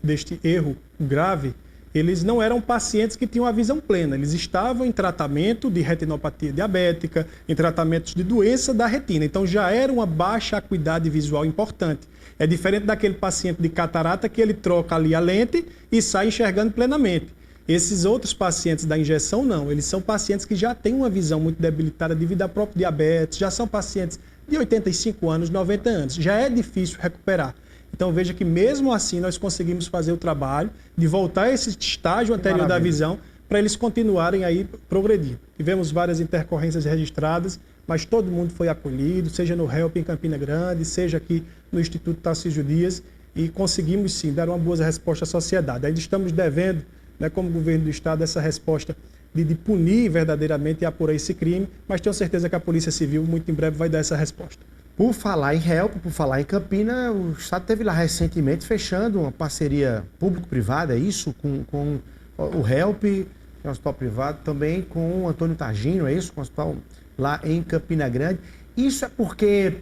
erro grave, eles não eram pacientes que tinham a visão plena, eles estavam em tratamento de retinopatia diabética, em tratamentos de doença da retina, então já era uma baixa acuidade visual importante. É diferente daquele paciente de catarata que ele troca ali a lente e sai enxergando plenamente. Esses outros pacientes da injeção não, eles são pacientes que já têm uma visão muito debilitada devido ao próprio diabetes, já são pacientes de 85 anos, 90 anos, já é difícil recuperar. Então veja que mesmo assim nós conseguimos fazer o trabalho de voltar a esse estágio anterior da visão para eles continuarem aí progredindo. Tivemos várias intercorrências registradas, mas todo mundo foi acolhido, seja no HELP em Campina Grande, seja aqui no Instituto Tarcísio Dias, e conseguimos sim dar uma boa resposta à sociedade. Ainda estamos devendo, como governo do Estado, essa resposta de punir verdadeiramente e apurar esse crime, mas tenho certeza que a Polícia Civil muito em breve vai dar essa resposta. Por falar em HELP, por falar em Campina, o Estado teve lá recentemente fechando uma parceria público-privada, é isso? Com o HELP, que é um hospital privado, também com o Antônio Targino, é isso? Com o hospital lá em Campina Grande. Isso é porque,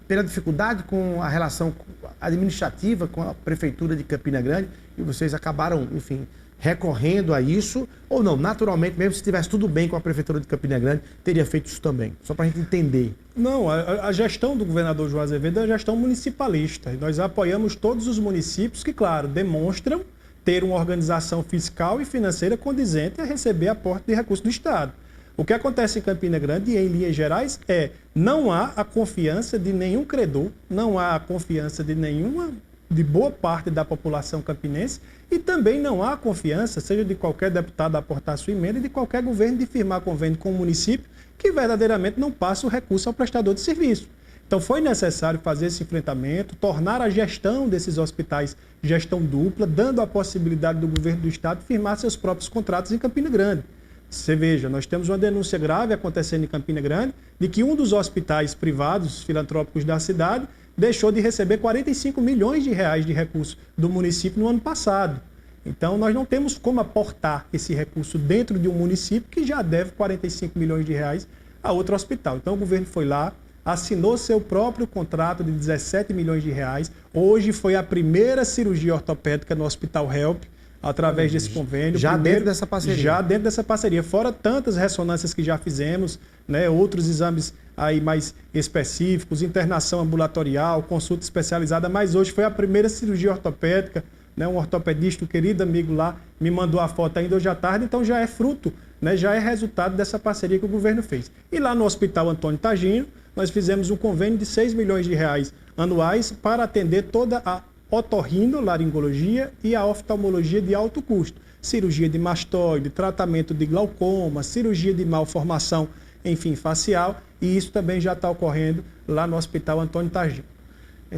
pela dificuldade com a relação administrativa com a Prefeitura de Campina Grande, e vocês acabaram, enfim, recorrendo a isso, ou não? Naturalmente, mesmo se estivesse tudo bem com a Prefeitura de Campina Grande, teria feito isso também, só para a gente entender. Não, a gestão do governador João Azevedo é a gestão municipalista. E nós apoiamos todos os municípios que, claro, demonstram ter uma organização fiscal e financeira condizente a receber aporte de recursos do Estado. O que acontece em Campina Grande, em linhas gerais, não há a confiança de nenhum credor, não há a confiança de boa parte da população campinense, e também não há confiança, seja de qualquer deputado a aportar sua emenda e de qualquer governo de firmar convênio com o município que verdadeiramente não passa o recurso ao prestador de serviço. Então foi necessário fazer esse enfrentamento, tornar a gestão desses hospitais gestão dupla, dando a possibilidade do governo do Estado firmar seus próprios contratos em Campina Grande. Você veja, nós temos uma denúncia grave acontecendo em Campina Grande de que um dos hospitais privados filantrópicos da cidade deixou de receber 45 milhões de reais de recurso do município no ano passado. Então, nós não temos como aportar esse recurso dentro de um município que já deve 45 milhões de reais a outro hospital. Então, o governo foi lá, assinou seu próprio contrato de 17 milhões de reais. Hoje foi a primeira cirurgia ortopédica no Hospital HELP, através desse convênio. Dentro dessa parceria. Já dentro dessa parceria. Fora tantas ressonâncias que já fizemos, outros exames aí mais específicos, internação ambulatorial, consulta especializada, mas hoje foi a primeira cirurgia ortopédica, um ortopedista, um querido amigo lá, me mandou a foto ainda hoje à tarde, então já é fruto, já é resultado dessa parceria que o governo fez. E lá no Hospital Antônio Targino, nós fizemos um convênio de 6 milhões de reais anuais para atender toda a otorrinolaringologia e a oftalmologia de alto custo. Cirurgia de mastoide, tratamento de glaucoma, cirurgia de malformação, enfim, facial, e isso também já está ocorrendo lá no Hospital Antônio Targino.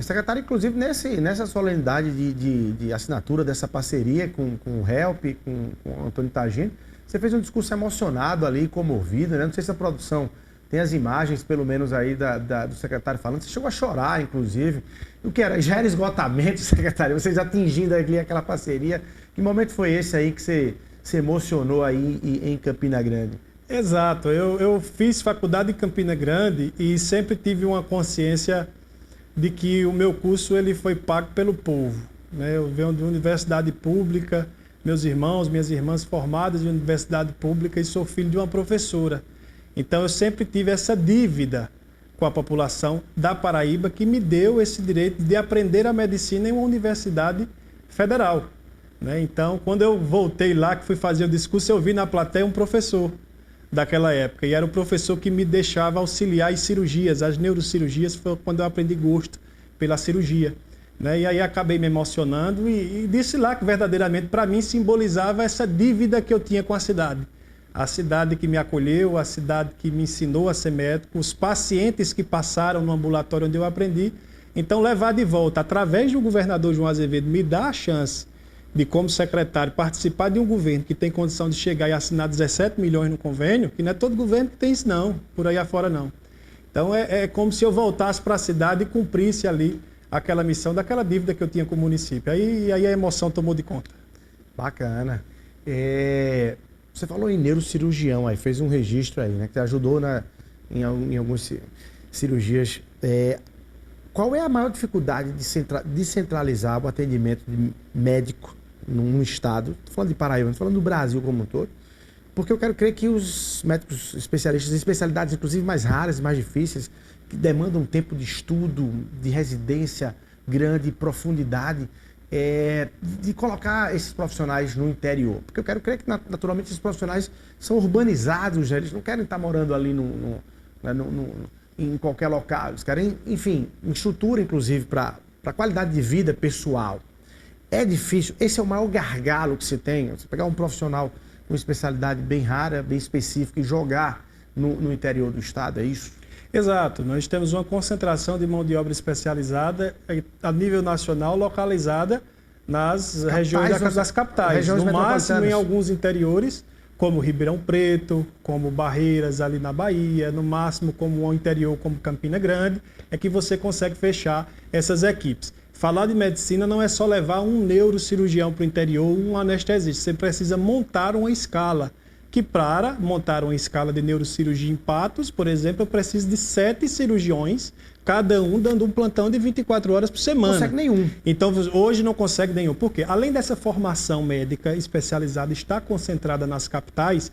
Secretário, inclusive nessa solenidade de assinatura dessa parceria com o HELP, com o Antônio Targino, você fez um discurso emocionado ali, comovido, Não sei se a produção tem as imagens, pelo menos aí, do secretário falando. Você chegou a chorar, inclusive. O que era? Já era esgotamento, secretário? Vocês atingindo ali aquela parceria. Que momento foi esse aí que você se emocionou aí em Campina Grande? Exato. Eu fiz faculdade em Campina Grande e sempre tive uma consciência de que o meu curso ele foi pago pelo povo. Eu venho de uma universidade pública, meus irmãos, minhas irmãs formadas em universidade pública e sou filho de uma professora. Então eu sempre tive essa dívida com a população da Paraíba que me deu esse direito de aprender a medicina em uma universidade federal. Então, quando eu voltei lá, que fui fazer o discurso, eu vi na plateia um professor daquela época. E era o professor que me deixava auxiliar em cirurgias. As neurocirurgias foi quando eu aprendi gosto pela cirurgia. E aí acabei me emocionando e disse lá que verdadeiramente para mim simbolizava essa dívida que eu tinha com a cidade. A cidade que me acolheu, a cidade que me ensinou a ser médico, os pacientes que passaram no ambulatório onde eu aprendi. Então levar de volta, através do governador João Azevedo, me dar a chance de, como secretário, participar de um governo que tem condição de chegar e assinar 17 milhões no convênio, que não é todo governo que tem isso não, por aí afora não. Então é como se eu voltasse para a cidade e cumprisse ali aquela missão daquela dívida que eu tinha com o município. Aí a emoção tomou de conta. Bacana. Você falou em neurocirurgião aí, fez um registro aí, que te ajudou em algumas cirurgias. qual é a maior dificuldade de descentralizar o atendimento de médico num estado? Estou falando de Paraíba, estou falando do Brasil como um todo. Porque eu quero crer que os médicos especialistas em especialidades, inclusive mais raras e mais difíceis, que demandam um tempo de estudo, de residência grande, profundidade, de colocar esses profissionais no interior. Porque eu quero crer que, naturalmente, esses profissionais são urbanizados, eles não querem estar morando ali em qualquer local. Eles querem, enfim, estrutura, inclusive, para a qualidade de vida pessoal. É difícil. Esse é o maior gargalo que se tem. Você pegar um profissional com especialidade bem rara, bem específica e jogar no interior do estado, é isso? Exato. Nós temos uma concentração de mão de obra especializada a nível nacional, localizada nas regiões das capitais. No máximo em alguns interiores, como Ribeirão Preto, como Barreiras ali na Bahia, no máximo como o interior, como Campina Grande, é que você consegue fechar essas equipes. Falar de medicina não é só levar um neurocirurgião para o interior, um anestesista. Você precisa montar uma escala. Que para montar uma escala de neurocirurgia em Patos, por exemplo, eu preciso de 7 cirurgiões, cada um dando um plantão de 24 horas por semana. Não consegue nenhum. Então, hoje não consegue nenhum. Por quê? Além dessa formação médica especializada estar concentrada nas capitais,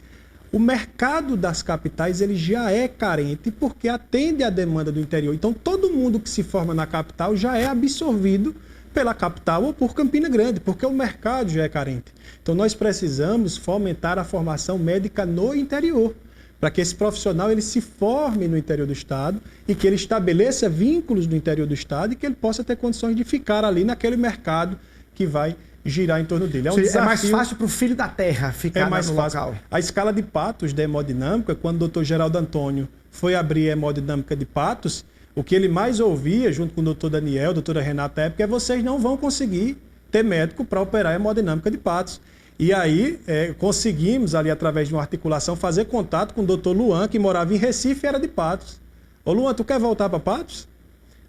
o mercado das capitais ele já é carente porque atende à demanda do interior. Então, todo mundo que se forma na capital já é absorvido pela capital ou por Campina Grande, porque o mercado já é carente. Então, nós precisamos fomentar a formação médica no interior, para que esse profissional ele se forme no interior do estado e que ele estabeleça vínculos no interior do estado e que ele possa ter condições de ficar ali naquele mercado que vai girar em torno dele. É mais fácil para o filho da terra ficar no local. A escala de Patos da hemodinâmica, quando o Dr. Geraldo Antônio foi abrir a hemodinâmica de Patos, o que ele mais ouvia, junto com o doutor Daniel, a doutora Renata, à época, é vocês não vão conseguir ter médico para operar a hemodinâmica de Patos. E aí, conseguimos, ali através de uma articulação, fazer contato com o doutor Luan, que morava em Recife e era de Patos. Ô Luan, tu quer voltar para Patos?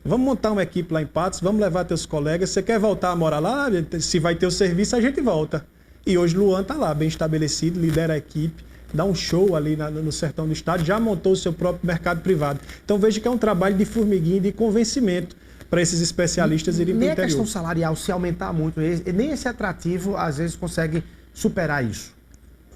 Vamos montar uma equipe lá em Patos, vamos levar teus colegas. Você quer voltar a morar lá? Se vai ter o serviço, a gente volta. E hoje Luan está lá, bem estabelecido, lidera a equipe, dá um show ali no sertão do estado, já montou o seu próprio mercado privado. Então veja que é um trabalho de formiguinha e de convencimento para esses especialistas irem para o interior. Nem a questão salarial, se aumentar muito, nem esse atrativo, às vezes, consegue superar isso.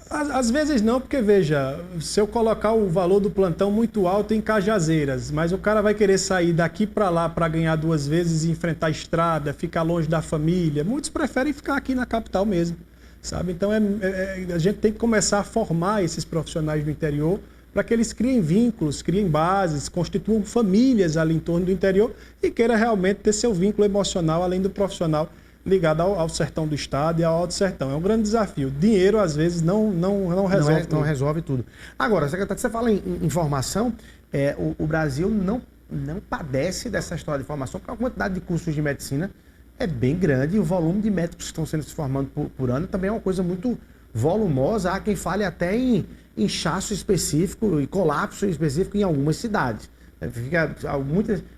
Às vezes não, porque veja, se eu colocar o valor do plantão muito alto em Cajazeiras, mas o cara vai querer sair daqui para lá para ganhar 2 vezes e enfrentar a estrada, ficar longe da família, muitos preferem ficar aqui na capital mesmo, sabe? Então a gente tem que começar a formar esses profissionais do interior para que eles criem vínculos, criem bases, constituam famílias ali em torno do interior e queira realmente ter seu vínculo emocional além do profissional ligado ao sertão do estado e ao Alto Sertão. É um grande desafio. Dinheiro, às vezes, não resolve tudo. Não resolve tudo. Agora, secretário, você fala em formação, o Brasil não padece dessa história de formação, porque a quantidade de cursos de medicina é bem grande e o volume de médicos que estão se formando por ano também é uma coisa muito volumosa. Há quem fale até em inchaço específico e colapso específico em algumas cidades. Fica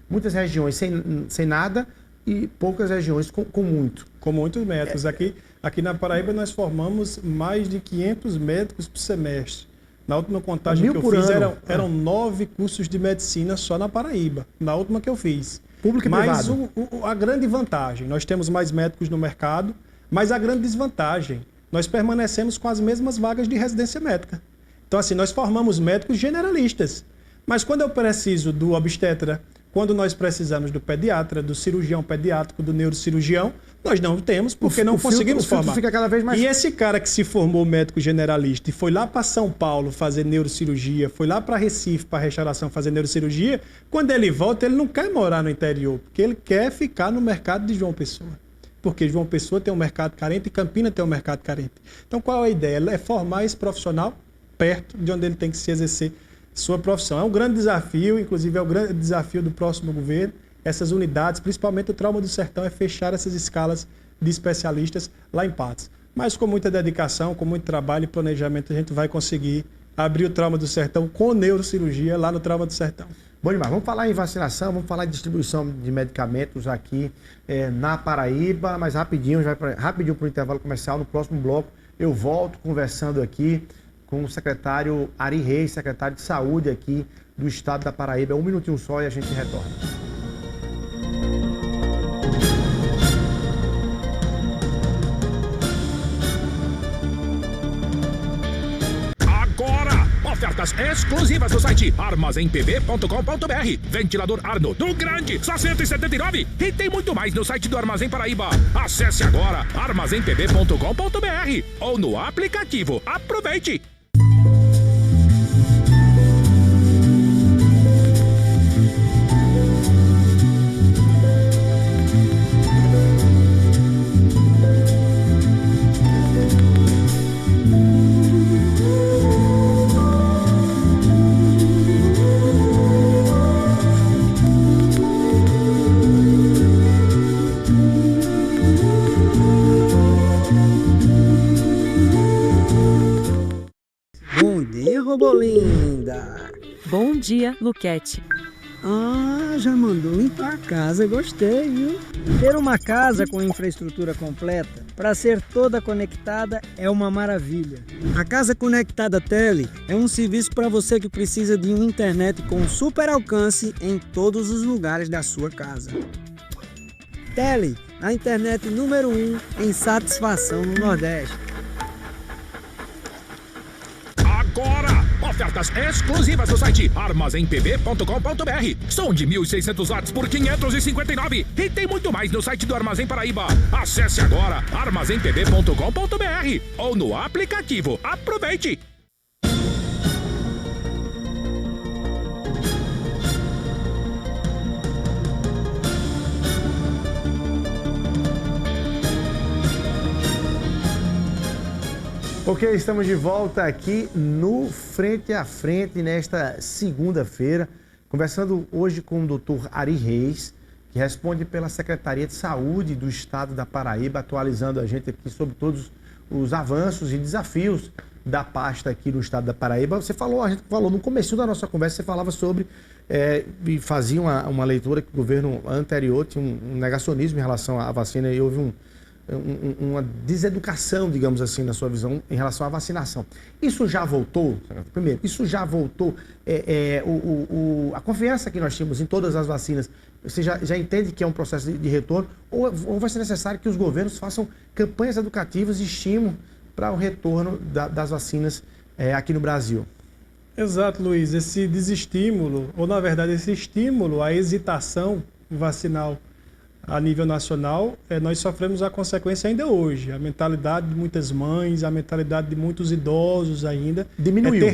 muitas regiões sem nada, e poucas regiões com muito. Com muitos médicos. Aqui na Paraíba nós formamos mais de 500 médicos por semestre. Na última contagem que eu fiz eram 9 cursos de medicina só na Paraíba. Na última que eu fiz. Público e privado. Mas a grande vantagem, nós temos mais médicos no mercado, mas a grande desvantagem, nós permanecemos com as mesmas vagas de residência médica. Então assim, nós formamos médicos generalistas. Mas quando eu preciso do obstetra, quando nós precisamos do pediatra, do cirurgião pediátrico, do neurocirurgião, nós não temos, porque não conseguimos formar. Fica cada vez mais... E esse cara que se formou médico generalista e foi lá para São Paulo fazer neurocirurgia, foi lá para Recife, para restauração fazer neurocirurgia, quando ele volta, ele não quer morar no interior, porque ele quer ficar no mercado de João Pessoa. Porque João Pessoa tem um mercado carente e Campina tem um mercado carente. Então, qual é a ideia? É formar esse profissional perto de onde ele tem que se exercer sua profissão. É um grande desafio, inclusive é o grande desafio do próximo governo, essas unidades, principalmente o Trauma do Sertão, é fechar essas escalas de especialistas lá em Patos. Mas com muita dedicação, com muito trabalho e planejamento, a gente vai conseguir abrir o Trauma do Sertão com neurocirurgia lá no Trauma do Sertão. Bom demais. Vamos falar em vacinação, vamos falar em distribuição de medicamentos aqui na Paraíba, mas rapidinho para o intervalo comercial. No próximo bloco eu volto conversando aqui com o secretário Ari Reis, secretário de Saúde aqui do estado da Paraíba. 1 minutinho só e a gente retorna. Ofertas exclusivas no site armazémpb.com.br. Ventilador Arno do Grande, só 179. E tem muito mais no site do Armazém Paraíba. Acesse agora armazémpb.com.br ou no aplicativo. Aproveite! Robolinda. Bom dia, Luquete. Já mandou limpar a casa, gostei, viu? Ter uma casa com infraestrutura completa, para ser toda conectada, é uma maravilha. A Casa Conectada Tele é um serviço para você que precisa de uma internet com super alcance em todos os lugares da sua casa. Tele, a internet número 1 em satisfação no Nordeste. Agora! Ofertas exclusivas no site armazémpb.com.br. São de 1.600 watts por 559. E tem muito mais no site do Armazém Paraíba. Acesse agora armazémpb.com.br ou no aplicativo. Aproveite! Ok, estamos de volta aqui no Frente a Frente nesta segunda-feira, conversando hoje com o Dr. Ari Reis, que responde pela Secretaria de Saúde do Estado da Paraíba, atualizando a gente aqui sobre todos os avanços e desafios da pasta aqui no Estado da Paraíba. A gente falou no começo da nossa conversa, você falava sobre e fazia uma leitura que o governo anterior tinha um negacionismo em relação à vacina e houve uma deseducação, digamos assim, na sua visão, em relação à vacinação. Isso já voltou? Primeiro, isso já voltou? A confiança que nós tínhamos em todas as vacinas, você já entende que é um processo de retorno? Ou vai ser necessário que os governos façam campanhas educativas e estímulo para o retorno das vacinas aqui no Brasil? Exato, Luiz. Esse desestímulo, ou na verdade esse estímulo à hesitação vacinal a nível nacional, nós sofremos a consequência ainda hoje. A mentalidade de muitas mães, a mentalidade de muitos idosos ainda diminuiu.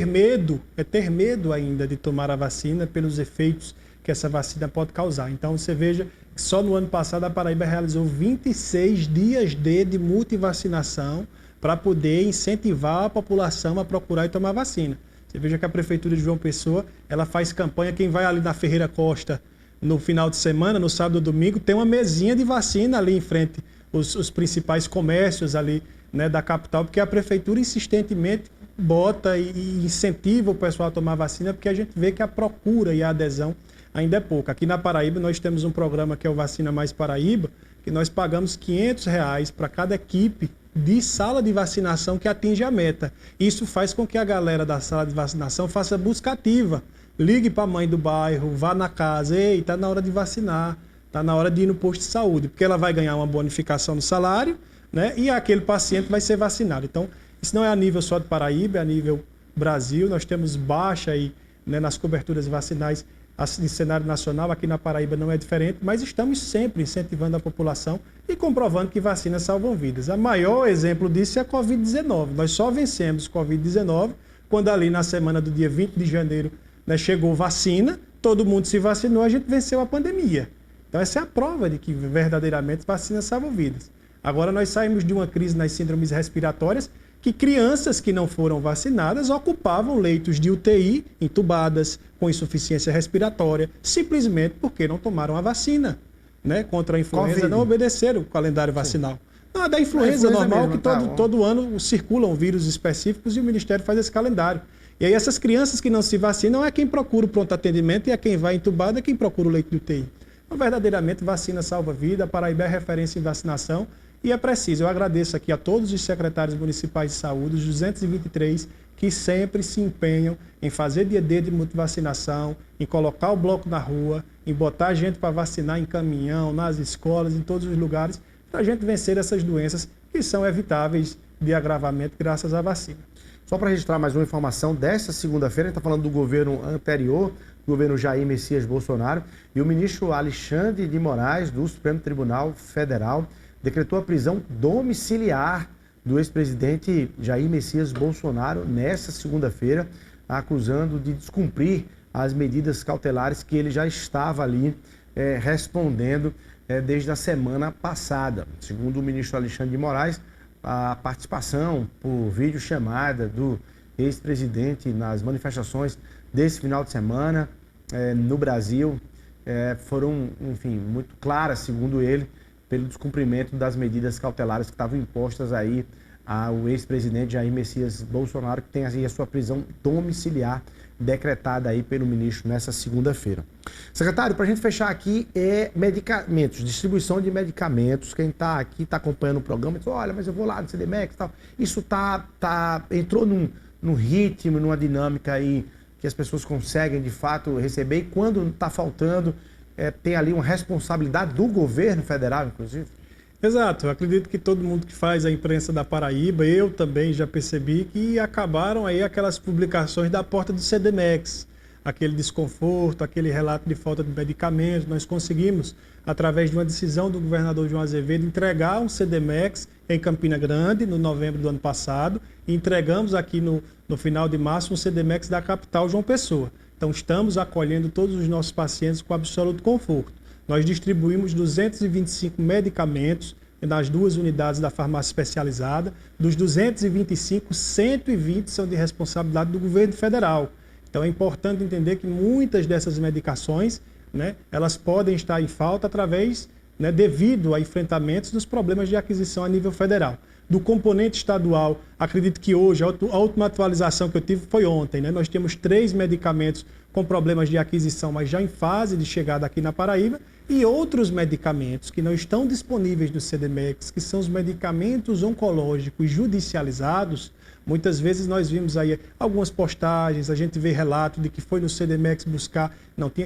É ter medo ainda de tomar a vacina pelos efeitos que essa vacina pode causar. Então você veja que só no ano passado a Paraíba realizou 26 dias de multivacinação para poder incentivar a população a procurar e tomar vacina. Você veja que a Prefeitura de João Pessoa, ela faz campanha, quem vai ali na Ferreira Costa no final de semana, no sábado ou domingo, tem uma mesinha de vacina ali em frente os principais comércios ali, né, da capital, porque a prefeitura insistentemente bota e incentiva o pessoal a tomar vacina, porque a gente vê que a procura e a adesão ainda é pouca. Aqui na Paraíba nós temos um programa que é o Vacina Mais Paraíba, que nós pagamos R$500 para cada equipe de sala de vacinação que atinge a meta. Isso faz com que a galera da sala de vacinação faça busca ativa. Ligue para a mãe do bairro, vá na casa, ei, está na hora de vacinar, está na hora de ir no posto de saúde, porque ela vai ganhar uma bonificação no salário, né? E aquele paciente vai ser vacinado. Então, isso não é a nível só de Paraíba, é a nível Brasil. Nós temos baixa aí, né, nas coberturas vacinais em cenário nacional, aqui na Paraíba não é diferente, mas estamos sempre incentivando a população e comprovando que vacinas salvam vidas. O maior exemplo disso é a Covid-19. Nós só vencemos Covid-19 quando ali na semana do dia 20 de janeiro, né, chegou vacina, todo mundo se vacinou, a gente venceu a pandemia. Então essa é a prova de que verdadeiramente vacinas salvam vidas. Agora nós saímos de uma crise nas síndromes respiratórias que crianças que não foram vacinadas ocupavam leitos de UTI, entubadas, com insuficiência respiratória, simplesmente porque não tomaram a vacina, né, contra a influenza, COVID. Não obedeceram o calendário vacinal. Não, da influenza normal, mesmo, que todo ano circulam vírus específicos e o Ministério faz esse calendário. E aí essas crianças que não se vacinam é quem procura o pronto atendimento e é quem vai entubado, é quem procura o leito de UTI. Então, verdadeiramente, vacina salva vida, a Paraíba é referência em vacinação e é preciso. Eu agradeço aqui a todos os secretários municipais de saúde, os 223, que sempre se empenham em fazer dia D de multivacinação, em colocar o bloco na rua, em botar a gente para vacinar em caminhão, nas escolas, em todos os lugares, para a gente vencer essas doenças que são evitáveis de agravamento graças à vacina. Só para registrar mais uma informação, desta segunda-feira, a gente está falando do governo anterior, do governo Jair Messias Bolsonaro, e o ministro Alexandre de Moraes, do Supremo Tribunal Federal, decretou a prisão domiciliar do ex-presidente Jair Messias Bolsonaro nesta segunda-feira, acusando de descumprir as medidas cautelares que ele já estava ali respondendo desde a semana passada. Segundo o ministro Alexandre de Moraes, a participação por videochamada do ex-presidente nas manifestações desse final de semana no Brasil foram, enfim, muito claras, segundo ele, pelo descumprimento das medidas cautelares que estavam impostas aí ao ex-presidente Jair Messias Bolsonaro, que tem aí a sua prisão domiciliar decretada aí pelo ministro nessa segunda-feira. Secretário, para a gente fechar aqui, medicamentos, distribuição de medicamentos. Quem está aqui, está acompanhando o programa, diz, olha, mas eu vou lá no CDMEX e tal. Isso entrou num ritmo, numa dinâmica aí que as pessoas conseguem, de fato, receber. E quando está faltando, tem ali uma responsabilidade do governo federal, inclusive? Exato, eu acredito que todo mundo que faz a imprensa da Paraíba, eu também já percebi que acabaram aí aquelas publicações da porta do CDMEX, aquele desconforto, aquele relato de falta de medicamentos. Nós conseguimos, através de uma decisão do governador João Azevedo, entregar um CDMEX em Campina Grande, no novembro do ano passado, e entregamos aqui no final de março um CDMEX da capital, João Pessoa. Então estamos acolhendo todos os nossos pacientes com absoluto conforto. Nós distribuímos 225 medicamentos nas 2 unidades da farmácia especializada. Dos 225, 120 são de responsabilidade do governo federal. Então é importante entender que muitas dessas medicações, elas podem estar em falta devido a enfrentamentos dos problemas de aquisição a nível federal. Do componente estadual, acredito que hoje, a última atualização que eu tive foi ontem, nós temos 3 medicamentos com problemas de aquisição, mas já em fase de chegada aqui na Paraíba, e outros medicamentos que não estão disponíveis no CDMEX, que são os medicamentos oncológicos judicializados. Muitas vezes nós vimos aí algumas postagens, a gente vê relato de que foi no CDMEX buscar,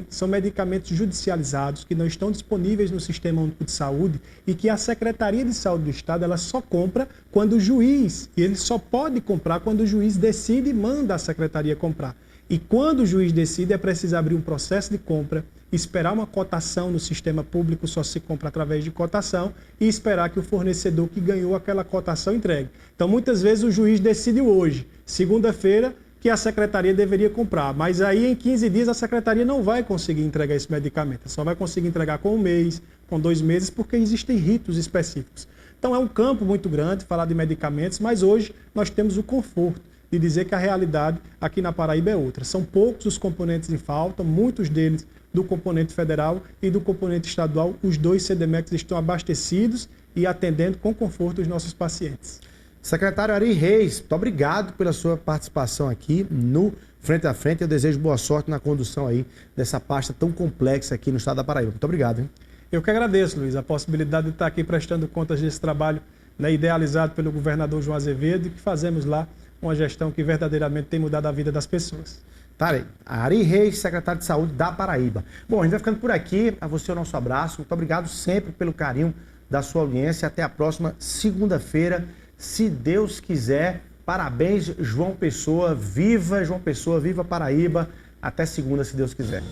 são medicamentos judicializados que não estão disponíveis no Sistema Único de Saúde e que a Secretaria de Saúde do Estado ela só compra quando o juiz, e ele só pode comprar quando o juiz decide e manda a Secretaria comprar. E quando o juiz decide, é preciso abrir um processo de compra, esperar uma cotação no sistema público, só se compra através de cotação, e esperar que o fornecedor que ganhou aquela cotação entregue. Então, muitas vezes, o juiz decide hoje, segunda-feira, que a secretaria deveria comprar. Mas aí, em 15 dias, a secretaria não vai conseguir entregar esse medicamento. Só vai conseguir entregar com 1 mês, com 2 meses, porque existem ritos específicos. Então, é um campo muito grande falar de medicamentos, mas hoje nós temos o conforto de dizer que a realidade aqui na Paraíba é outra. São poucos os componentes em falta, muitos deles do componente federal e do componente estadual. Os 2 CDMEX estão abastecidos e atendendo com conforto os nossos pacientes. Secretário Ari Reis, muito obrigado pela sua participação aqui no Frente a Frente. Eu desejo boa sorte na condução aí dessa pasta tão complexa aqui no estado da Paraíba. Muito obrigado, hein? Eu que agradeço, Luiz, a possibilidade de estar aqui prestando contas desse trabalho idealizado pelo governador João Azevedo e que fazemos lá uma gestão que verdadeiramente tem mudado a vida das pessoas. Tá aí, Ari Reis, secretário de Saúde da Paraíba. Bom, a gente vai ficando por aqui. A você o nosso abraço. Muito obrigado sempre pelo carinho da sua audiência. Até a próxima segunda-feira, se Deus quiser. Parabéns, João Pessoa. Viva João Pessoa, viva Paraíba. Até segunda, se Deus quiser.